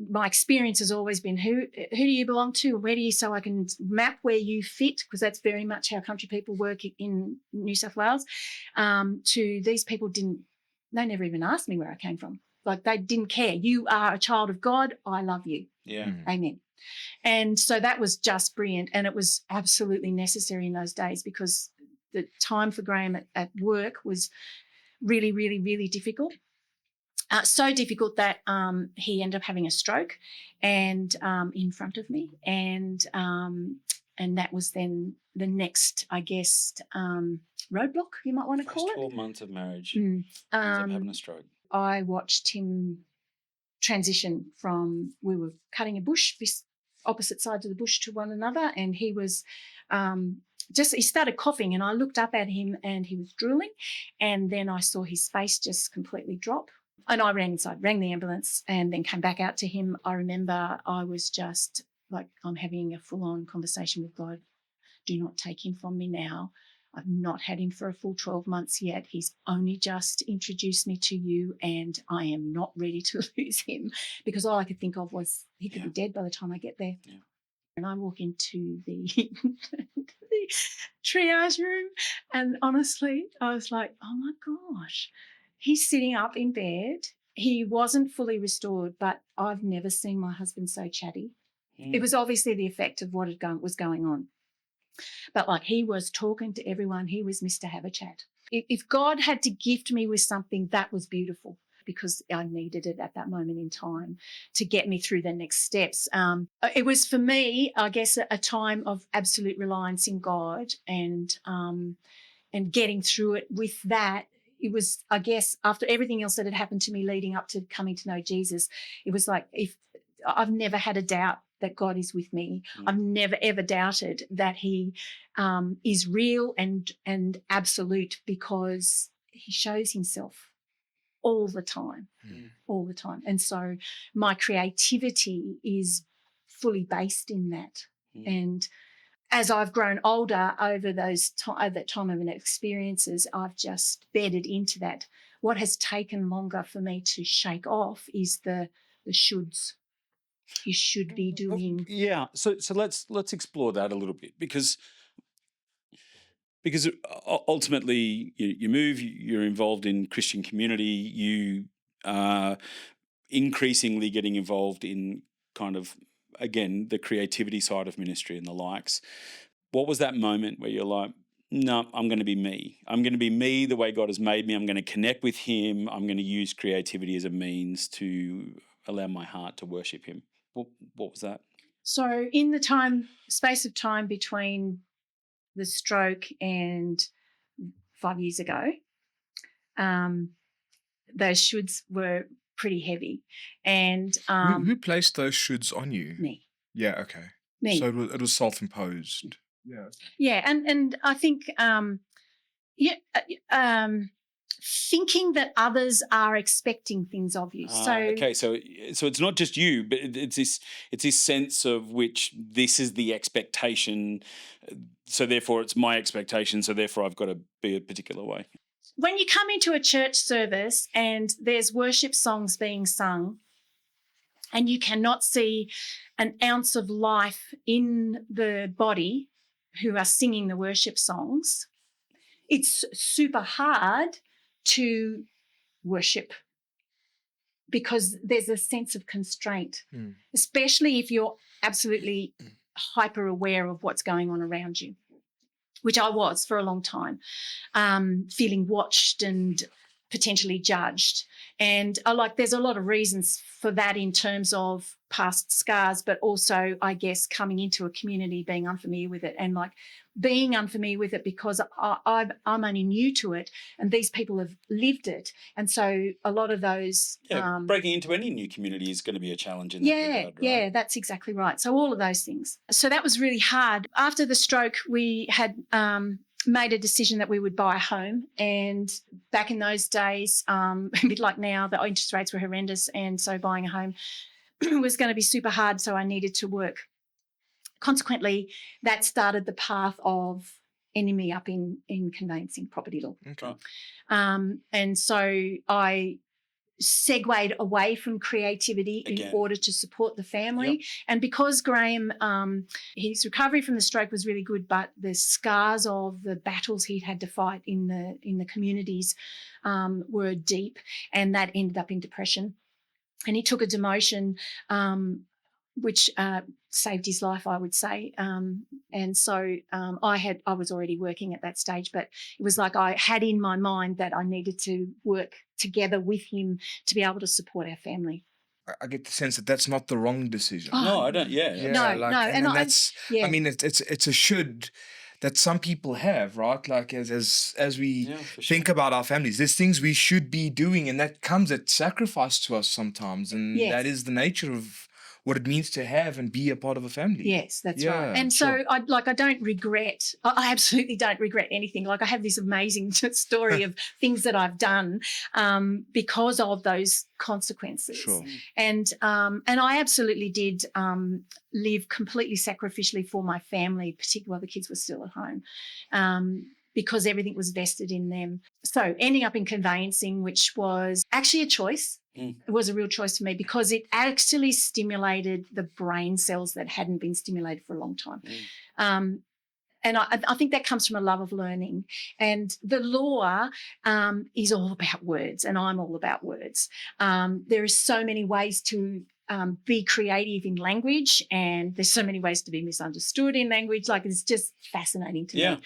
my experience has always been, who do you belong to? Where do you, so I can map where you fit, because that's very much how country people work in New South Wales. To these people they never even asked me where I came from. Like, they didn't care. You are a child of God. I love you. Yeah. Amen. And so that was just brilliant. And it was absolutely necessary in those days, because the time for Graham at work was really, really, really difficult. So difficult that he ended up having a stroke, and in front of me, and that was then the next, I guess, roadblock, you might want to call First it. 12 months of marriage, Mm. ends up having a stroke. I watched him transition from, we were cutting a bush, opposite sides of the bush to one another, and he was he started coughing, and I looked up at him and he was drooling, and then I saw his face just completely drop. And I ran inside, rang the ambulance, and then came back out to him. I remember I was just like, I'm having a full-on conversation with God. Do not take him from me now. I've not had him for a full 12 months yet. He's only just introduced me to you, and I am not ready to lose him, because all I could think of was he could be dead by the time I get there. Yeah. And I walk into the, the triage room, and honestly, I was like, oh my gosh, he's sitting up in bed. He wasn't fully restored, but I've never seen my husband so chatty. It was obviously the effect of what was going on. But like, he was talking to everyone. He was Mr. Have a Chat. If God had to gift me with something, that was beautiful, because I needed it at that moment in time to get me through the next steps. It was, for me, I guess, a time of absolute reliance in God, and getting through it with that. It was, I guess, after everything else that had happened to me leading up to coming to know Jesus, it was like, if I've never had a doubt that God is with me. I've never, ever doubted that he is real and absolute, because he shows himself all the time, all the time. And so my creativity is fully based in that. And as I've grown older over that time of experiences, I've just bedded into that. What has taken longer for me to shake off is the shoulds. You should be doing. Yeah. So let's explore that a little bit, because ultimately you move, you're involved in Christian community, you are increasingly getting involved in kind of, again, the creativity side of ministry and the likes. What was that moment where you're like, no, I'm going to be me. I'm going to be me the way God has made me. I'm going to connect with him. I'm going to use creativity as a means to allow my heart to worship him. What was that? So in the space of time between the stroke and 5 years ago, those shoulds were pretty heavy. And who placed those shoulds on you? Me. Yeah, okay. Me. So it was self-imposed. Yeah. Yeah, and I think thinking that others are expecting things of you. Okay, so it's not just you, but it's this sense of which this is the expectation, so therefore it's my expectation, so therefore I've got to be a particular way. When you come into a church service and there's worship songs being sung, and you cannot see an ounce of life in the body who are singing the worship songs, it's super hard to worship, because there's a sense of constraint, especially if you're absolutely hyper aware of what's going on around you, which I was for a long time, feeling watched and potentially judged. And there's a lot of reasons for that in terms of past scars, but also, I guess, coming into a community, being unfamiliar with it, and being unfamiliar with it because I'm only new to it, and these people have lived it. And so a lot of those... breaking into any new community is going to be a challenge in that regard, right? Yeah, that's exactly right. So all of those things. So that was really hard. After the stroke, we had made a decision that we would buy a home. And back in those days, a bit like now, the interest rates were horrendous. And so buying a home was going to be super hard. So I needed to work. Consequently, that started the path of ending me up in conveyancing property law. Okay. And so I segued away from creativity in order to support the family. Yep. And because Graham, his recovery from the stroke was really good, but the scars of the battles he'd had to fight in the communities were deep, and that ended up in depression. And he took a demotion which saved his life, I would say. And so I was already working at that stage, but it was like I had in my mind that I needed to work together with him to be able to support our family. I get the sense that that's not the wrong decision. Oh, No, I don't. Yeah. No, no, and and that's. yeah. I mean, it's a should that some people have, right? Like as we Yeah, for sure. think about our families, there's things we should be doing, and that comes at sacrifice to us sometimes, and Yes. that is the nature of what it means to have and be a part of a family. Yes, that's Yeah, right. And sure. so I don't regret, I absolutely don't regret anything. Like I have this amazing story of things that I've done because of those consequences. Sure. And I absolutely did live completely sacrificially for my family, particularly while the kids were still at home. Because everything was vested in them. So ending up in conveyancing, which was actually a choice. It was a real choice for me because it actually stimulated the brain cells that hadn't been stimulated for a long time. And I think that comes from a love of learning. And the law is all about words, and I'm all about words. There are so many ways to be creative in language, and there's so many ways to be misunderstood in language. Like it's just fascinating to me.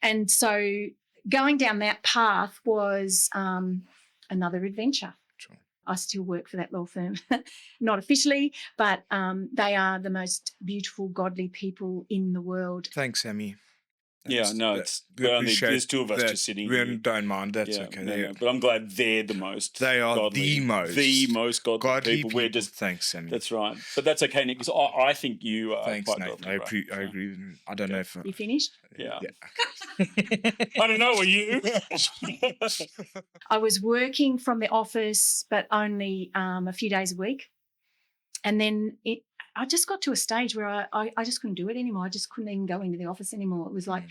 And so going down that path was another adventure. Sure. I still work for that law firm, not officially, but they are the most beautiful, godly people in the world. Thanks, Sammy. Yeah, no, there's two of us just sitting We here. don't mind. That's Yeah, okay. no, but I'm glad they're the most. They are godly, the most godly people. We're just thanks, Sammy. That's right, but that's okay, Nick. Because I think you are Thanks, quite Nathan. godly. I agree. I don't know if You finished? Yeah. Yeah. I don't know. Were you? I was working from the office, but only a few days a week. And then I just got to a stage where I just couldn't do it anymore. I just couldn't even go into the office anymore. It was like,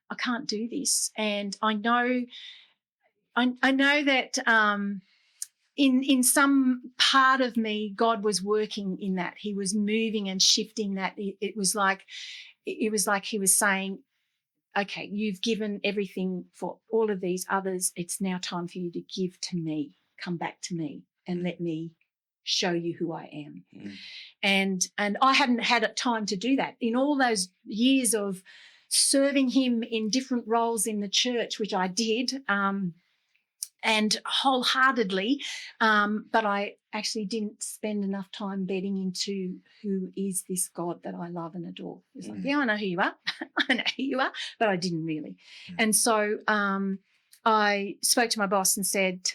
I can't do this. And I know that in some part of me, God was working in that. He was moving and shifting that. It was like he was saying, okay, you've given everything for all of these others. It's now time for you to give to me. Come back to me and let me show you who I am. And I hadn't had time to do that. In all those years of serving him in different roles in the church, which I did, and wholeheartedly, but I actually didn't spend enough time bedding into who is this God that I love and adore. It was like, yeah, I know who you are. I know who you are, but I didn't really. And so I spoke to my boss and said,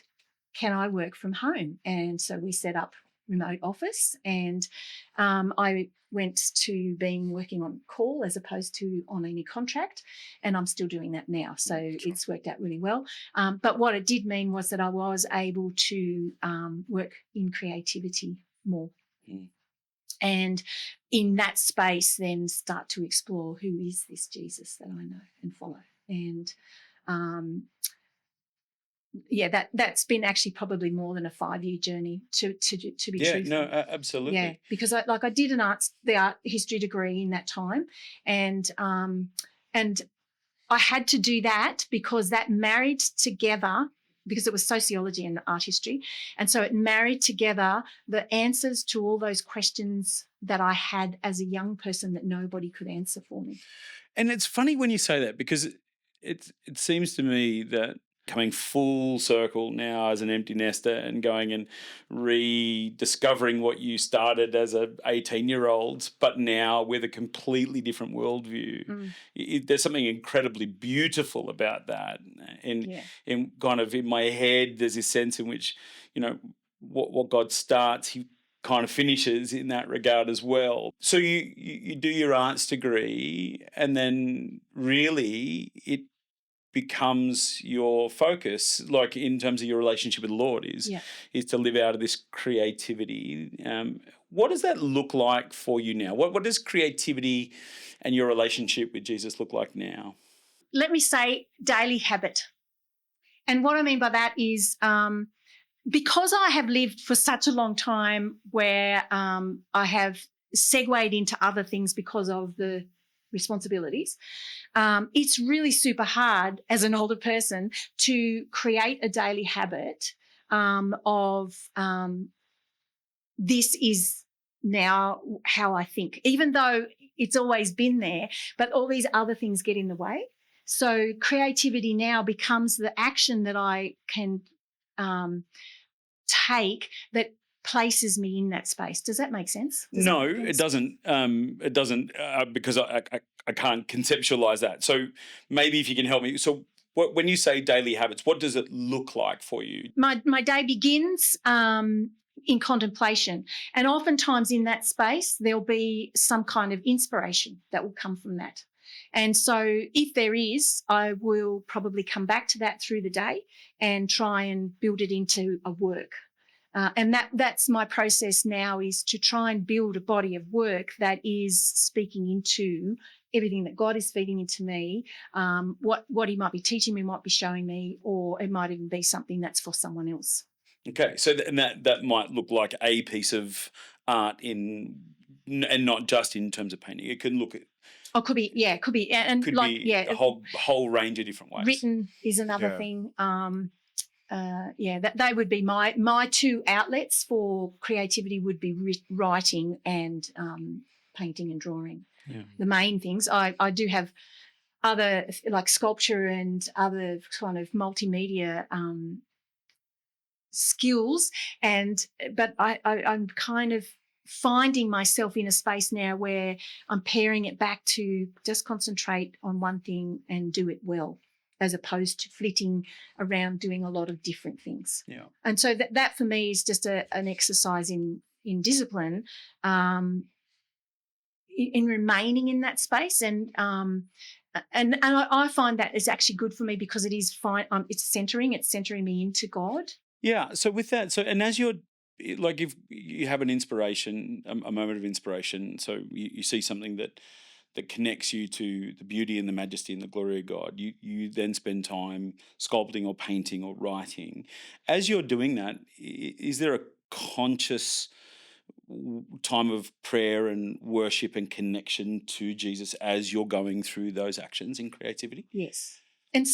can I work from home? And so we set up remote office, and I went to working on call as opposed to on any contract, and I'm still doing that now. So it's worked out really well. But what it did mean was that I was able to work in creativity more. And in that space then start to explore who is this Jesus that I know and follow. And that's been actually probably more than a 5-year journey to be truthful. Yeah, no, absolutely. Yeah, because I did the art history degree in that time, and I had to do that because that married together, because it was sociology and art history, and so it married together the answers to all those questions that I had as a young person that nobody could answer for me. And it's funny when you say that, because it seems to me that coming full circle now as an empty nester and going and rediscovering what you started as a 18-year-old, but now with a completely different worldview. There's something incredibly beautiful about that. And in kind of in my head, there's this sense in which, what God starts, he kind of finishes in that regard as well. So you do your arts degree, and then really it becomes your focus, like in terms of your relationship with the Lord, is to live out of this creativity. What does that look like for you now? What does creativity and your relationship with Jesus look like now? Let me say daily habit. And what I mean by that is because I have lived for such a long time where I have segued into other things because of the responsibilities, it's really super hard as an older person to create a daily habit of this is now how I think, even though it's always been there, but all these other things get in the way. So creativity now becomes the action that I can take that places me in that space. Does that make sense? No, it doesn't. It doesn't because I can't conceptualize that. So maybe if you can help me. So when you say daily habits, what does it look like for you? My day begins in contemplation, and oftentimes in that space there'll be some kind of inspiration that will come from that. And so if there is, I will probably come back to that through the day and try and build it into a work. And that's my process now, is to try and build a body of work that is speaking into everything that God is feeding into me, what he might be teaching me, might be showing me, or it might even be something that's for someone else. Okay, so that might look like a piece of art and not just in terms of painting. It can look at. Oh, could be, and could like be a whole range of different ways. Written is another thing. That they would be my two outlets for creativity would be writing and painting and drawing. Yeah. The main things. I do have other, like sculpture and other kind of multimedia skills, but I'm kind of finding myself in a space now where I'm paring it back to just concentrate on one thing and do it well, as opposed to flitting around doing a lot of different things. Yeah. And so that for me is just an exercise in discipline, in remaining in that space, and I find that is actually good for me because it is fine. It's centering me into God. Yeah. So with that, and as you're like, if you have an inspiration, a moment of inspiration, so you see something that connects you to the beauty and the majesty and the glory of God, you then spend time sculpting or painting or writing. As you're doing that, is there a conscious time of prayer and worship and connection to Jesus as you're going through those actions in creativity? Yes. And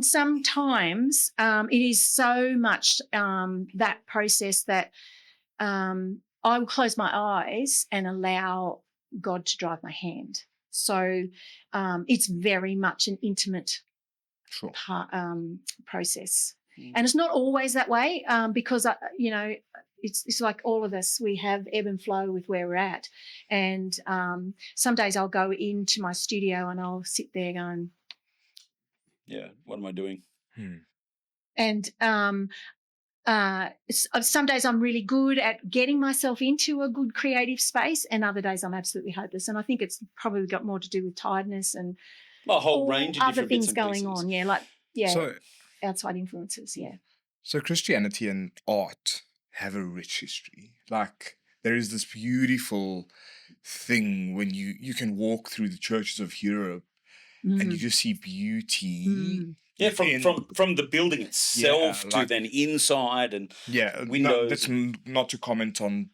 sometimes it is so much that process that I will close my eyes and allow God to drive my hand. So it's very much an intimate process. Mm. And it's not always that way because, it's like all of us, we have ebb and flow with where we're at. And some days I'll go into my studio and I'll sit there going, yeah, what am I doing? And some days I'm really good at getting myself into a good creative space, and other days I'm absolutely hopeless. And I think it's probably got more to do with tiredness and a whole range of other different things bits and going pieces. on. So, outside influences. Yeah. So Christianity and art have a rich history. Like, there is this beautiful thing when you can walk through the churches of Europe and you just see beauty. Yeah, from the building itself to then inside and windows. That's not to comment on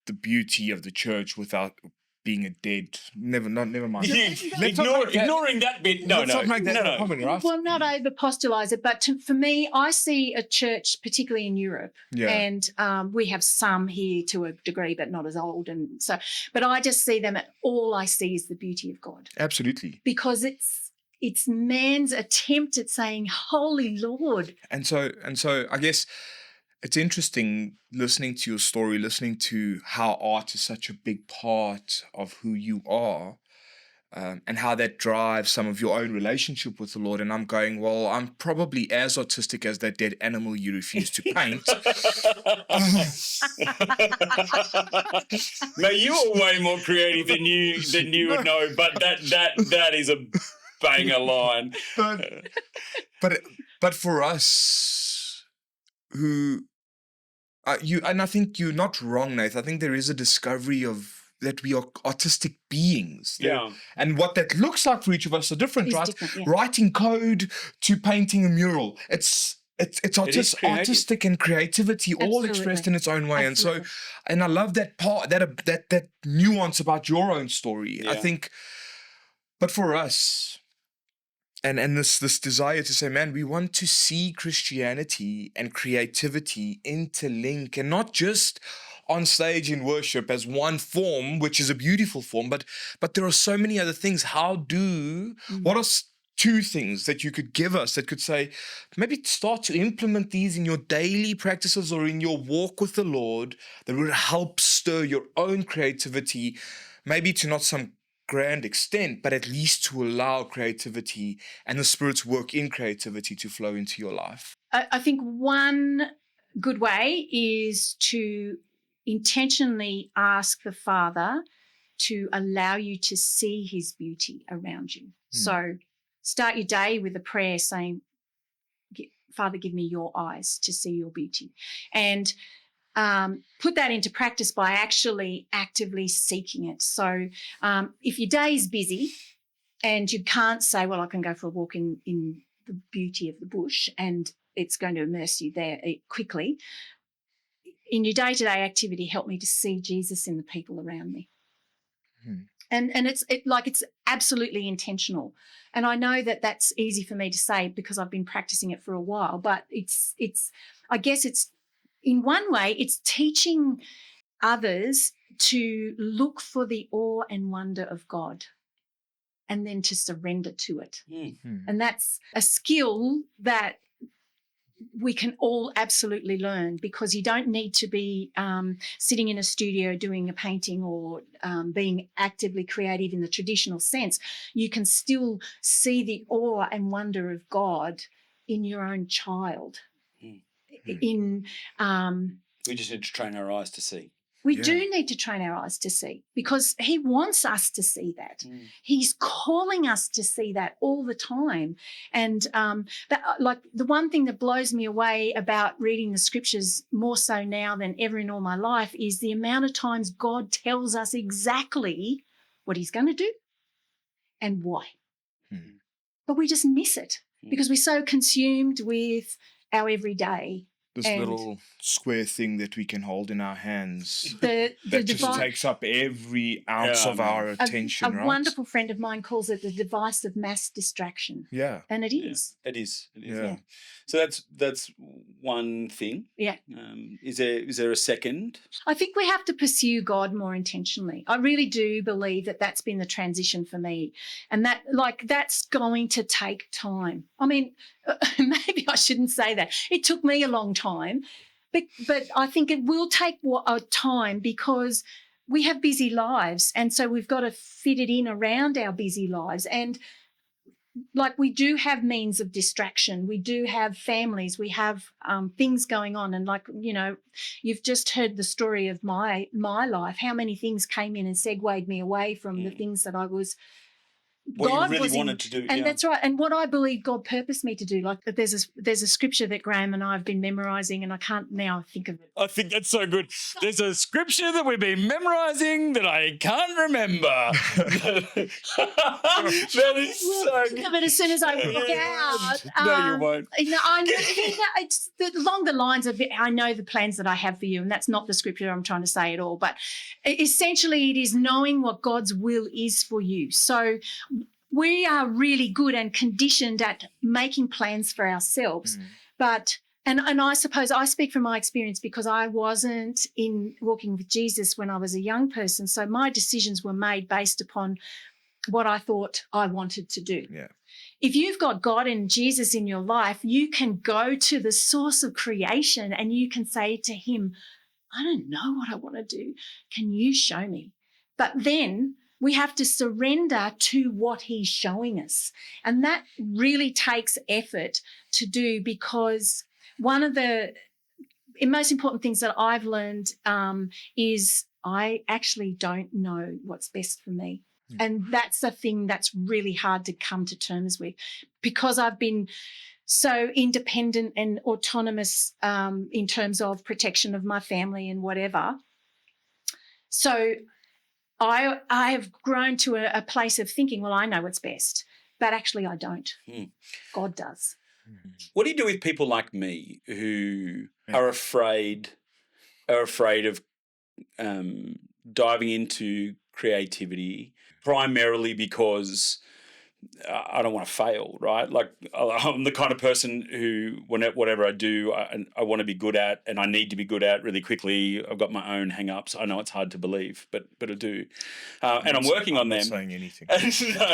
the beauty of the church without being a dead. Never mind. Ignoring that bit. No. Well, not over postulise it, but for me, I see a church, particularly in Europe, and we have some here to a degree, but not as old, and so. But I just see them. All I see is the beauty of God. Absolutely, because it's man's attempt at saying, "Holy Lord." And so I guess it's interesting listening to your story, listening to how art is such a big part of who you are, and how that drives some of your own relationship with the Lord. And I'm going, well, I'm probably as artistic as that dead animal you refuse to paint. Now, you are way more creative than you would know, but that is a banger line. But for us who and I think you're not wrong, Nath. I think there is a discovery of that we are artistic beings. Yeah. And what that looks like for each of us are different, right? Different, yeah. Writing code to painting a mural. It's artistic and creativity all expressed in its own way. Absolutely. And I love that part, that nuance about your own story. Yeah. I think, but for us, and this desire to say, man, we want to see Christianity and creativity interlink, and not just on stage in worship as one form, which is a beautiful form, but there are so many other things. What are two things that you could give us that could say, maybe start to implement these in your daily practices or in your walk with the Lord, that would help stir your own creativity, maybe to not some grand extent, but at least to allow creativity and the Spirit's work in creativity to flow into your life? I think one good way is to intentionally ask the Father to allow you to see his beauty around you. So start your day with a prayer saying, Father, give me your eyes to see your beauty. And put that into practice by actually actively seeking it. So if your day is busy and you can't say, well, I can go for a walk in the beauty of the bush and it's going to immerse you there quickly, in your day-to-day activity, help me to see Jesus in the people around me. And it's absolutely intentional. And I know that that's easy for me to say because I've been practicing it for a while, but it's I guess it's, in one way, it's teaching others to look for the awe and wonder of God and then to surrender to it. And that's a skill that we can all absolutely learn, because you don't need to be sitting in a studio doing a painting or being actively creative in the traditional sense. You can still see the awe and wonder of God in your own child. We just need to train our eyes to see. We do need to train our eyes to see, because he wants us to see that. He's calling us to see that all the time. And the one thing that blows me away about reading the scriptures more so now than ever in all my life is the amount of times God tells us exactly what he's going to do and why. But we just miss it because we're so consumed with our everyday. This little square thing that we can hold in our hands that just takes up every ounce of our attention, a wonderful friend of mine calls it the device of mass distraction. Yeah. And it is. It is. Yeah. So that's one thing. Yeah. Is there a second? I think we have to pursue God more intentionally. I really do believe that that's been the transition for me, and that's going to take time. I mean, maybe I shouldn't say that. It took me a long time, but I think it will take a time because we have busy lives, and so we've got to fit it in around our busy lives. And we do have means of distraction. We do have families. We have things going on. And you've just heard the story of my life, how many things came in and segued me away from the things that I was What you really wanted to do. And that's right. And what I believe God purposed me to do. Like there's a scripture that Graham and I have been memorising, and I can't now think of it. I think that's so good. There's a scripture that we've been memorising that I can't remember. That is so good. But as soon as I walk out, No, you won't. I know it's along the lines of, I know the plans that I have for you, and that's not the scripture I'm trying to say at all. But essentially, it is knowing what God's will is for you. So we are really good and conditioned at making plans for ourselves. But and I suppose I speak from my experience because I wasn't in walking with Jesus when I was a young person. So my decisions were made based upon what I thought I wanted to do. Yeah. If you've got God and Jesus in your life, you can go to the source of creation and you can say to him, I don't know what I want to do. Can you show me? But then we have to surrender to what he's showing us. And that really takes effort to do, because one of the most important things that I've learned is I actually don't know what's best for me. And that's the thing that's really hard to come to terms with, because I've been so independent and autonomous in terms of protection of my family and whatever. So I have grown to a place of thinking, well, I know what's best, but actually I don't. God does. What do you do with people like me who are afraid of diving into creativity, primarily because I don't want to fail, right? Like I'm the kind of person who, whatever I do, I want to be good at, and I need to be good at really quickly. I've got my own hang-ups. I know it's hard to believe, but I do, and I'm working on I'm not them. saying anything. No,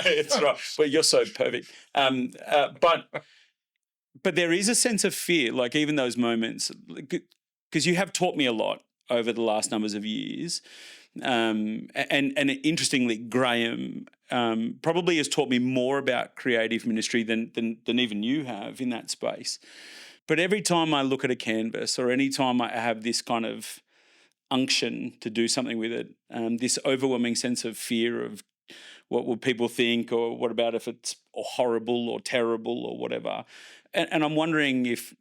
it's right. But you're so perfect. But there is a sense of fear, like even those moments, because you have taught me a lot over the last numbers of years. And interestingly, Graham probably has taught me more about creative ministry than even you have in that space. But every time I look at a canvas, or any time I have this kind of unction to do something with it, this overwhelming sense of fear of what will people think, or what about if it's horrible or terrible or whatever. And I'm wondering if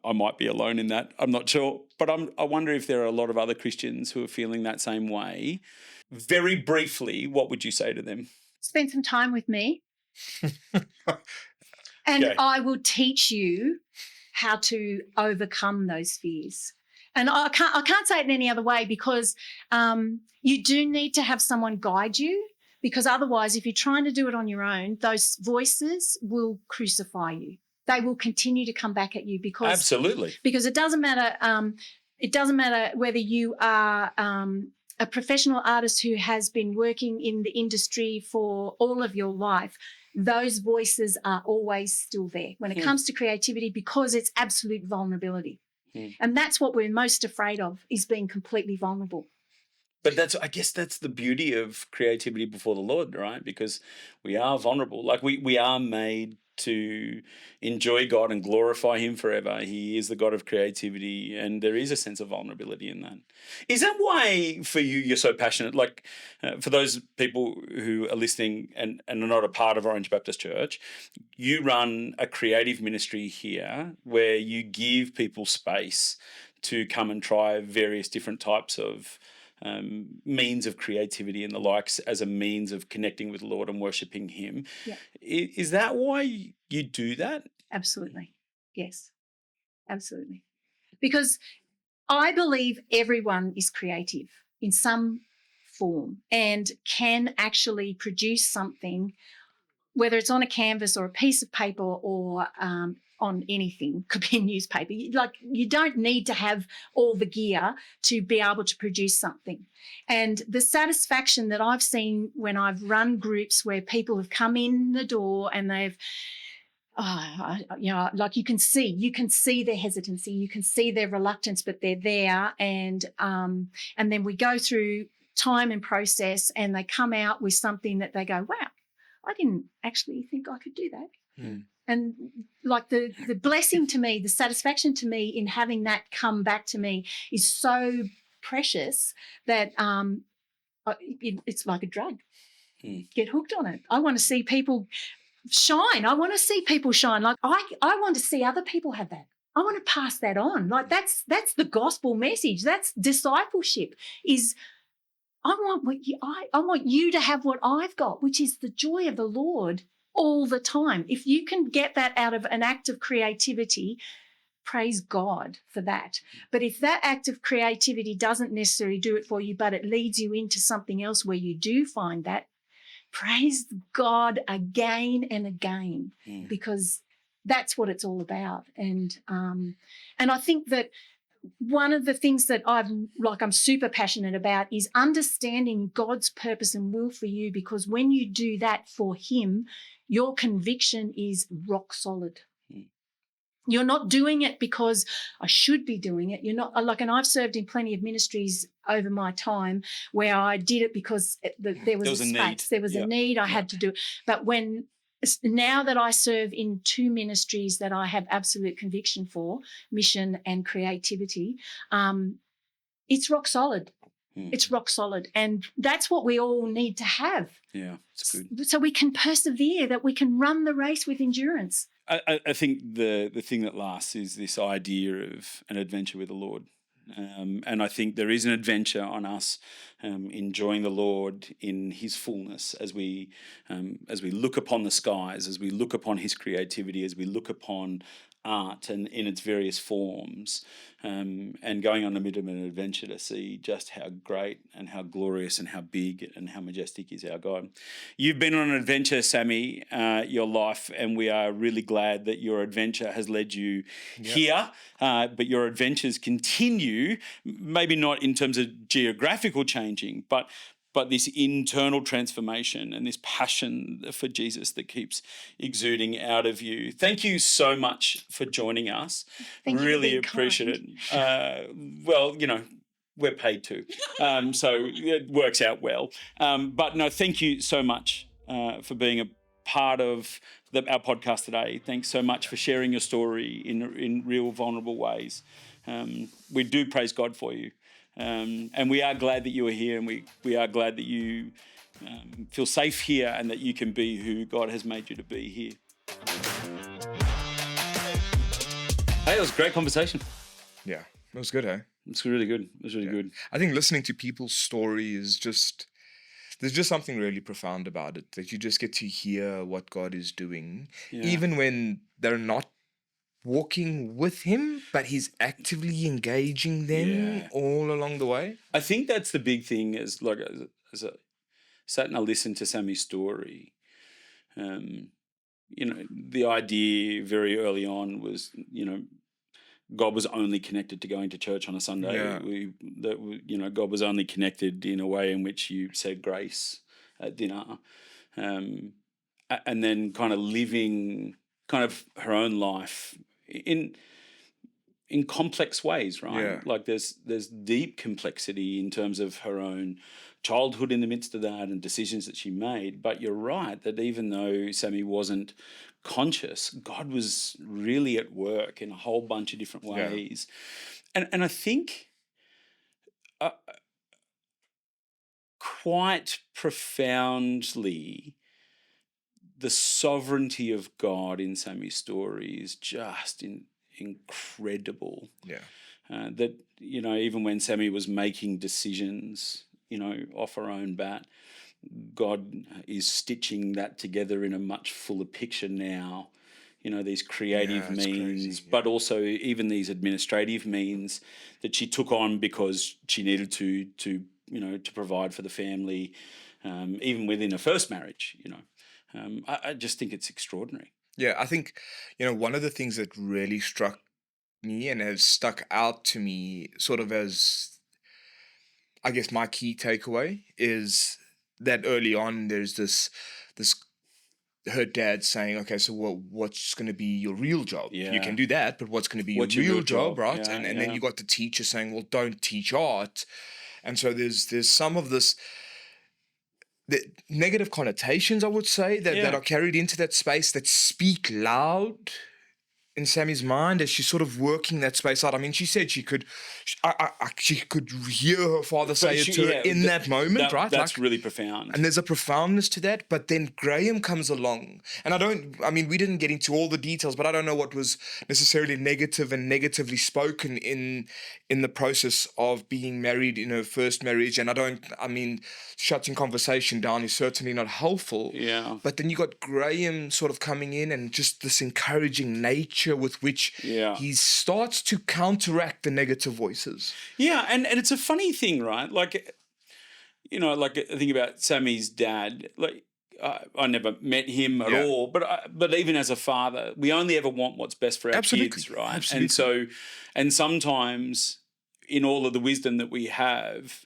I might be alone in that. I'm not sure. But I wonder if there are a lot of other Christians who are feeling that same way. Very briefly, what would you say to them? Spend some time with me and Okay. I will teach you how to overcome those fears. And I can't say it in any other way, because you do need to have someone guide you, because otherwise, if you're trying to do it on your own, those voices will crucify you. They will continue to come back at you, because Absolutely. Because it doesn't matter. It doesn't matter whether you are a professional artist who has been working in the industry for all of your life. Those voices are always still there when it comes to creativity, because it's absolute vulnerability. And that's what we're most afraid of, is being completely vulnerable. But I guess that's the beauty of creativity before the Lord, right? Because we are vulnerable. Like we are made to enjoy God and glorify Him forever. He is the God of creativity, and there is a sense of vulnerability in that. Is that why, for you, you're so passionate? Like, for those people who are listening and are not a part of Orange Baptist Church, you run a creative ministry here where you give people space to come and try various different types of means of creativity and the likes, as a means of connecting with the Lord and worshipping Him. Yeah. Is that why you do that? Absolutely. Yes, absolutely. Because I believe everyone is creative in some form and can actually produce something, whether it's on a canvas or a piece of paper or on anything, could be a newspaper. Like, you don't need to have all the gear to be able to produce something. And the satisfaction that I've seen when I've run groups where people have come in the door and they've, like you can see their hesitancy, you can see their reluctance, but they're there. And then we go through time and process, and they come out with something that they go, wow, I didn't actually think I could do that. And like the blessing to me, the satisfaction to me in having that come back to me is so precious that it's like a drug. Get hooked on it. I want to see people shine. I want to see people shine. Like I want to see other people have that. I want to pass that on. Like that's the gospel message. That's discipleship. Is I want you to have what I've got, which is the joy of the Lord all the time. If you can get that out of an act of creativity, praise God for that. But if that act of creativity doesn't necessarily do it for you, but it leads you into something else where you do find that, praise God again and again, because that's what it's all about. And I think that one of the things that I'm super passionate about is understanding God's purpose and will for you, because when you do that for Him, your conviction is rock solid. You're not doing it because I should be doing it. You're not and I've served in plenty of ministries over my time where I did it because there was a space, there was a need, I had to do it. But now that I serve in two ministries that I have absolute conviction for, mission and creativity, it's rock solid. It's rock solid. And that's what we all need to have. Yeah, it's good. So we can persevere, that we can run the race with endurance. I think the thing that lasts is this idea of an adventure with the Lord. And I think there is an adventure on us enjoying the Lord in His fullness as we look upon the skies, as we look upon His creativity, as we look upon art and in its various forms, and going on a bit of an adventure to see just how great and how glorious and how big and how majestic is our God. You've been on an adventure, Sammy, your life, and we are really glad that your adventure has led you here, but your adventures continue, maybe not in terms of geographical changing, but this internal transformation and this passion for Jesus that keeps exuding out of you. Thank you so much for joining us. Thank you for Really being appreciate kind. it. Well, we're paid to, so it works out well. But no, thank you so much for being a part of our podcast today. Thanks so much for sharing your story in real vulnerable ways. We do praise God for you. And we are glad that you are here, and we are glad that you feel safe here and that you can be who God has made you to be here. Hey, it was a great conversation. Yeah, it was good, eh? It's really good. It was really good. I think listening to people's story is there's just something really profound about it, that you just get to hear what God is doing, even when they're not walking with Him, but He's actively engaging them all along the way. I think that's the big thing, as I sat and I listened to Sammy's story. The idea very early on was, God was only connected to going to church on a Sunday. God was only connected in a way in which you said grace at dinner, and then kind of living kind of her own life in complex ways, right? Yeah. Like there's deep complexity in terms of her own childhood in the midst of that and decisions that she made. But you're right that even though Sammy wasn't conscious, God was really at work in a whole bunch of different ways. And I think quite profoundly, the sovereignty of God in Sammy's story is just incredible. Yeah. That, even when Sammy was making decisions, off her own bat, God is stitching that together in a much fuller picture now. These creative means, but also even these administrative means that she took on because she needed to provide for the family, even within a first marriage, I just think it's extraordinary. Yeah, I think, one of the things that really struck me and has stuck out to me sort of as, I guess, my key takeaway is that early on there's this her dad saying, okay, so what's going to be your real job? Yeah. You can do that, but what's going to be your real job, right? And then you got the teacher saying, well, don't teach art. And so there's some of this, the negative connotations, I would say, that are carried into that space that speak loud in Sammy's mind as she's sort of working that space out. I mean, she said she could hear her father say it to her in that moment, right? That's really profound. And there's a profoundness to that. But then Graham comes along, and we didn't get into all the details, but I don't know what was necessarily negative and negatively spoken in the process of being married in her first marriage. And shutting conversation down is certainly not helpful. Yeah. But then you got Graham sort of coming in and just this encouraging nature with which he starts to counteract the negative voices. Yeah, and it's a funny thing, right? Like, I think about Sammy's dad. Like, I never met him at all, but even as a father, we only ever want what's best for our kids, right? Absolutely. And sometimes in all of the wisdom that we have,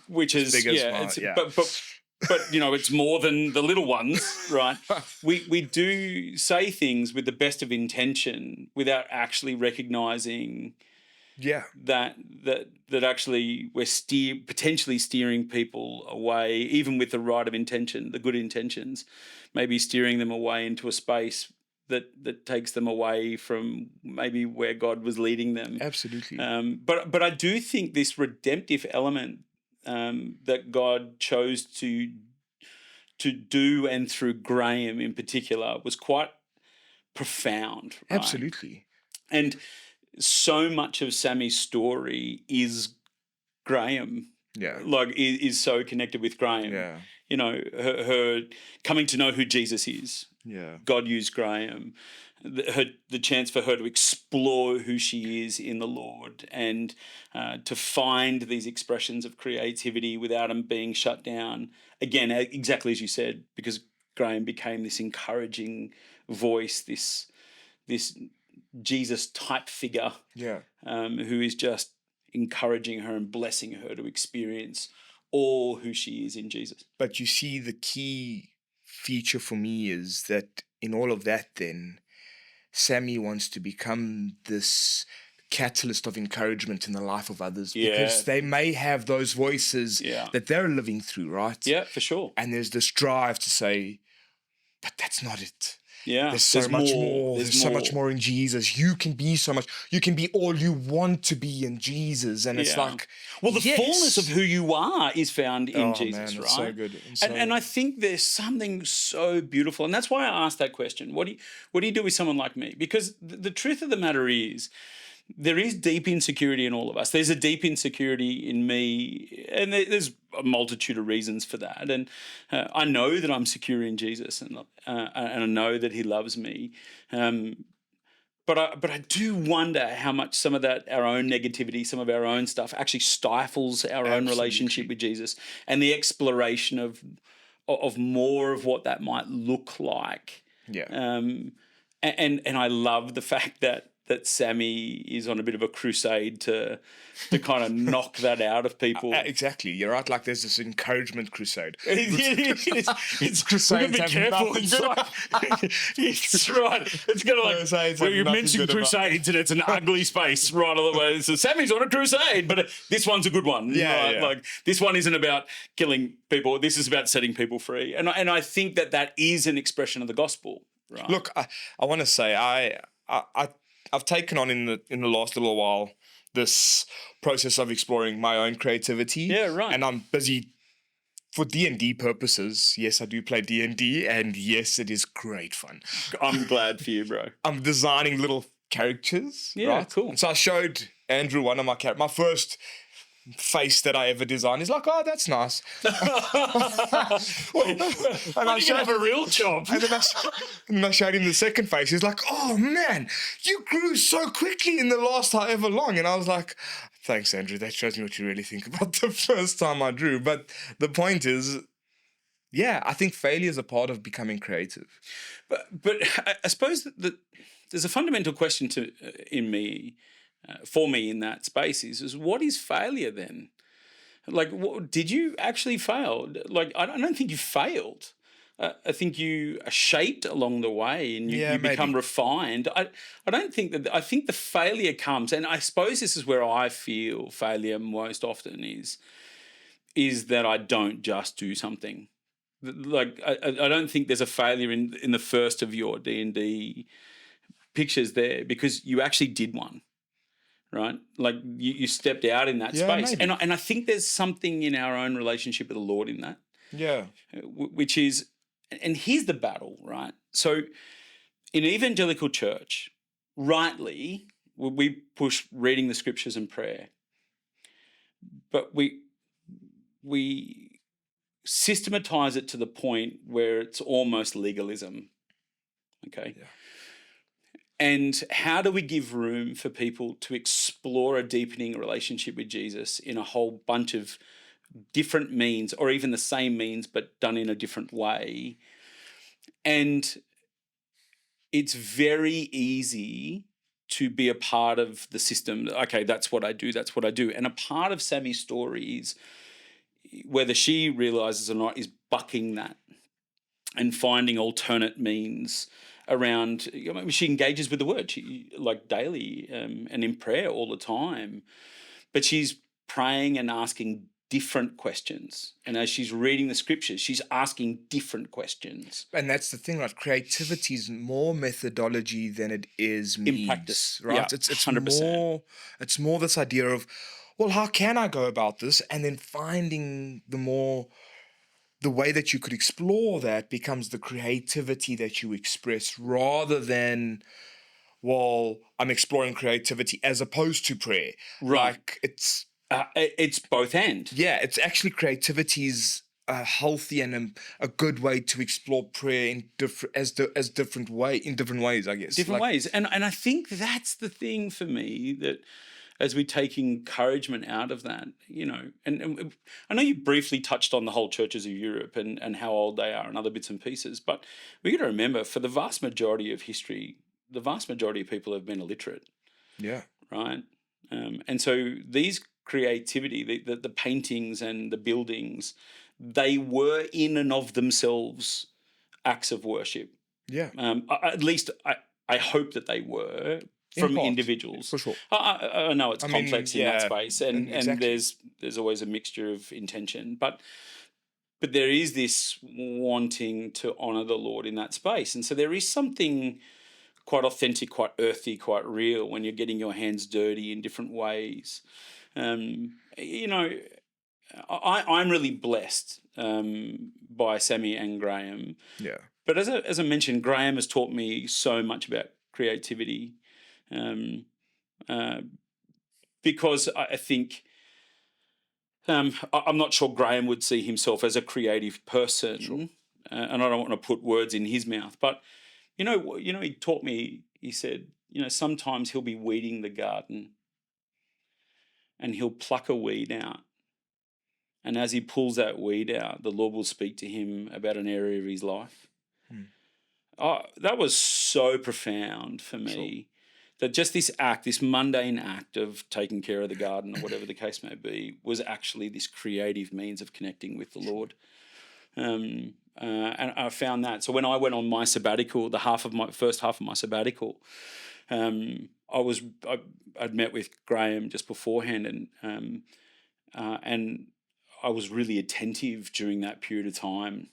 which is but it's more than the little ones, right? We do say things with the best of intention without actually recognizing that actually we're potentially steering people away, even with the right of intention, the good intentions, maybe steering them away into a space that takes them away from maybe where God was leading them. Absolutely. But I do think this redemptive element that God chose to do, and through Graham in particular, was quite profound. Right? Absolutely. And so much of Sammy's story is Graham Yeah. like is so connected with Graham. Yeah. You know, her coming to know who Jesus is. Yeah. God used Graham. The chance for her to explore who she is in the Lord and to find these expressions of creativity without them being shut down. Again, exactly as you said, because Graham became this encouraging voice, this Jesus type figure, Yeah. who is just encouraging her and blessing her to experience all who she is in Jesus. But you see, the key feature for me is that in all of that, then Sammy wants to become this catalyst of encouragement in the life of others, because they may have those voices that they're living through, right? Yeah, for sure. And there's this drive to say, but that's not it. Yeah, There's so much more. There's so much more in Jesus. You can be so much. You can be all you want to be in Jesus. And it's like, well, the fullness of who you are is found in Jesus, man, right? It's so good. And I think there's something so beautiful, and that's why I asked that question. What do you do with someone like me? Because the truth of the matter is, there is deep insecurity in all of us. There's a deep insecurity in me, and there's a multitude of reasons for that. And I know that I'm secure in Jesus, and I know that He loves me. But I do wonder how much some of that, our own negativity, some of our own stuff, actually stifles our own relationship with Jesus and the exploration of more of what that might look like. Yeah. And I love the fact that Sammy is on a bit of a crusade to kind of knock that out of people. Exactly. You're right. Like there's this encouragement crusade. It's crusade. We've got to be careful. It's right. It's going to like, well, you mentioned crusades and it's an ugly space right all the way. So Sammy's on a crusade, but this one's a good one. Yeah, right? yeah. Like this one isn't about killing people. This is about setting people free. And I think that is an expression of the gospel. Right. Look, I want to say I've taken on in the last little while this process of exploring my own creativity. Yeah, right. And I'm busy for D&D purposes. Yes, I do play D&D, and yes, it is great fun. I'm glad for you, bro. I'm designing little characters. Yeah, right? cool. So I showed Andrew one of my characters. My first face that I ever designed. He's like, oh, that's nice. And I showed a real job. And then I showed him the second face. He's like, oh man, you grew so quickly in the last however long. And I was like, thanks, Andrew. That shows me what you really think about the first time I drew. But the point is, yeah, I think failure is a part of becoming creative. But I suppose that there's a fundamental question for me in that space is what is failure then? Like, did you actually fail? Like, I don't think you failed. I think you are shaped along the way and you become refined. I don't think that. I think the failure comes, and I suppose this is where I feel failure most often is that I don't just do something. Like, I don't think there's a failure in the first of your D&D pictures there, because you actually did one. Right? Like you stepped out in that space. Maybe. And I think there's something in our own relationship with the Lord in that. Yeah. Which is, and here's the battle, right? So in evangelical church, rightly, we push reading the scriptures and prayer. But we systematize it to the point where it's almost legalism. Okay? Yeah. And how do we give room for people to explore a deepening relationship with Jesus in a whole bunch of different means, or even the same means but done in a different way? And it's very easy to be a part of the system. Okay, that's what I do. And a part of Sammy's story is, whether she realizes or not, is bucking that and finding alternate means around. I mean, she engages with the word like daily and in prayer all the time, but she's praying and asking different questions. And as she's reading the scriptures, she's asking different questions. And that's the thing, right? Creativity is more methodology than it is means, in practice, right? Yeah, it's 100%. It's more this idea of, well, how can I go about this? And then finding the way that you could explore that becomes the creativity that you express, rather than, well, I'm exploring creativity as opposed to prayer. Right. Like, it's It's both and. Yeah, it's actually creativity's a healthy and a good way to explore prayer in different ways, I guess. Different ways. And I think that's the thing for me, that as we take encouragement out of that, and I know you briefly touched on the whole churches of Europe and how old they are and other bits and pieces, but we got to remember, for the vast majority of history, the vast majority of people have been illiterate. Yeah. Right. And so these creativity, the paintings and the buildings, they were in and of themselves acts of worship. Yeah. At least I hope that they were from individuals. For sure. I know it's complex in that space, and exactly. there's always a mixture of intention, but there is this wanting to honour the Lord in that space, and so there is something quite authentic, quite earthy, quite real when you're getting your hands dirty in different ways. I'm really blessed by Sammy and Graham. Yeah. But as I mentioned, Graham has taught me so much about creativity, because I think I'm not sure Graham would see himself as a creative person, Sure. And I don't want to put words in his mouth, but he taught me. He said, sometimes he'll be weeding the garden, and he'll pluck a weed out. And as he pulls that weed out, the Lord will speak to him about an area of his life. Oh, that was so profound for me. Sure. That just this act, this mundane act of taking care of the garden or whatever the case may be, was actually this creative means of connecting with the Lord. And I found that. So when I went on my sabbatical, first half of my sabbatical, I'd met with Graham just beforehand, and I was really attentive during that period of time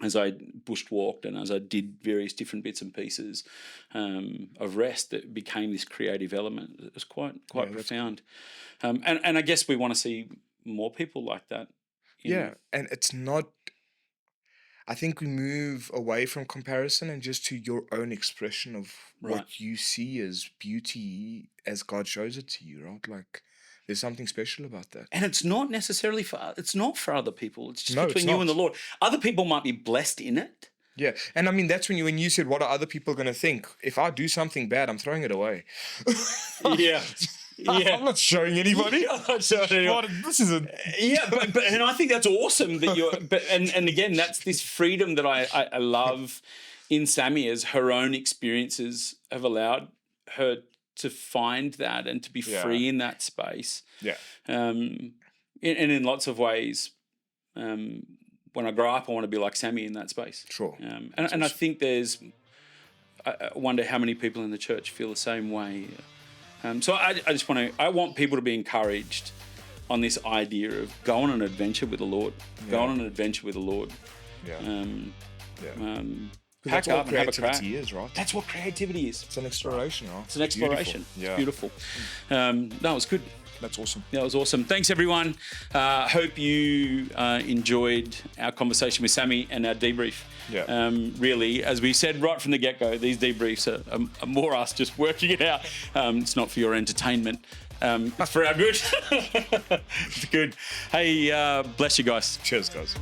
as I bushwalked and as I did various different bits and pieces of rest, that became this creative element. It was quite profound. And I guess we want to see more people like that. And it's not... I think we move away from comparison and just to your own expression of what you see as beauty as God shows it to you, right? Like, there's something special about that. And it's not necessarily for other people. It's just between you and the Lord. Other people might be blessed in it. Yeah. And I mean, that's when you said, what are other people going to think? If I do something bad, I'm throwing it away. Yeah. Yeah. I'm not showing anybody. I'm not showing anyone. This is a... Yeah, but and I think that's awesome that you're... But and again, that's this freedom that I love in Sammy, as her own experiences have allowed her to find that and to be free in that space. Yeah. And in lots of ways, when I grow up, I want to be like Sammy in that space. Sure. And I think I wonder how many people in the church feel the same way. So I want people to be encouraged on this idea of go on an adventure with the Lord. Go on an adventure with the Lord. Yeah. Pack up and have a crack. Is, right? That's what creativity is. It's an exploration, right? It's an exploration. Beautiful. Yeah. It's beautiful. That was good. That's awesome. That was awesome. Thanks, everyone. Hope you enjoyed our conversation with Sammy and our debrief. Yeah. Really, as we said right from the get-go, these debriefs are more us just working it out. It's not for your entertainment. It's for our good. It's good. Hey, bless you guys. Cheers, guys.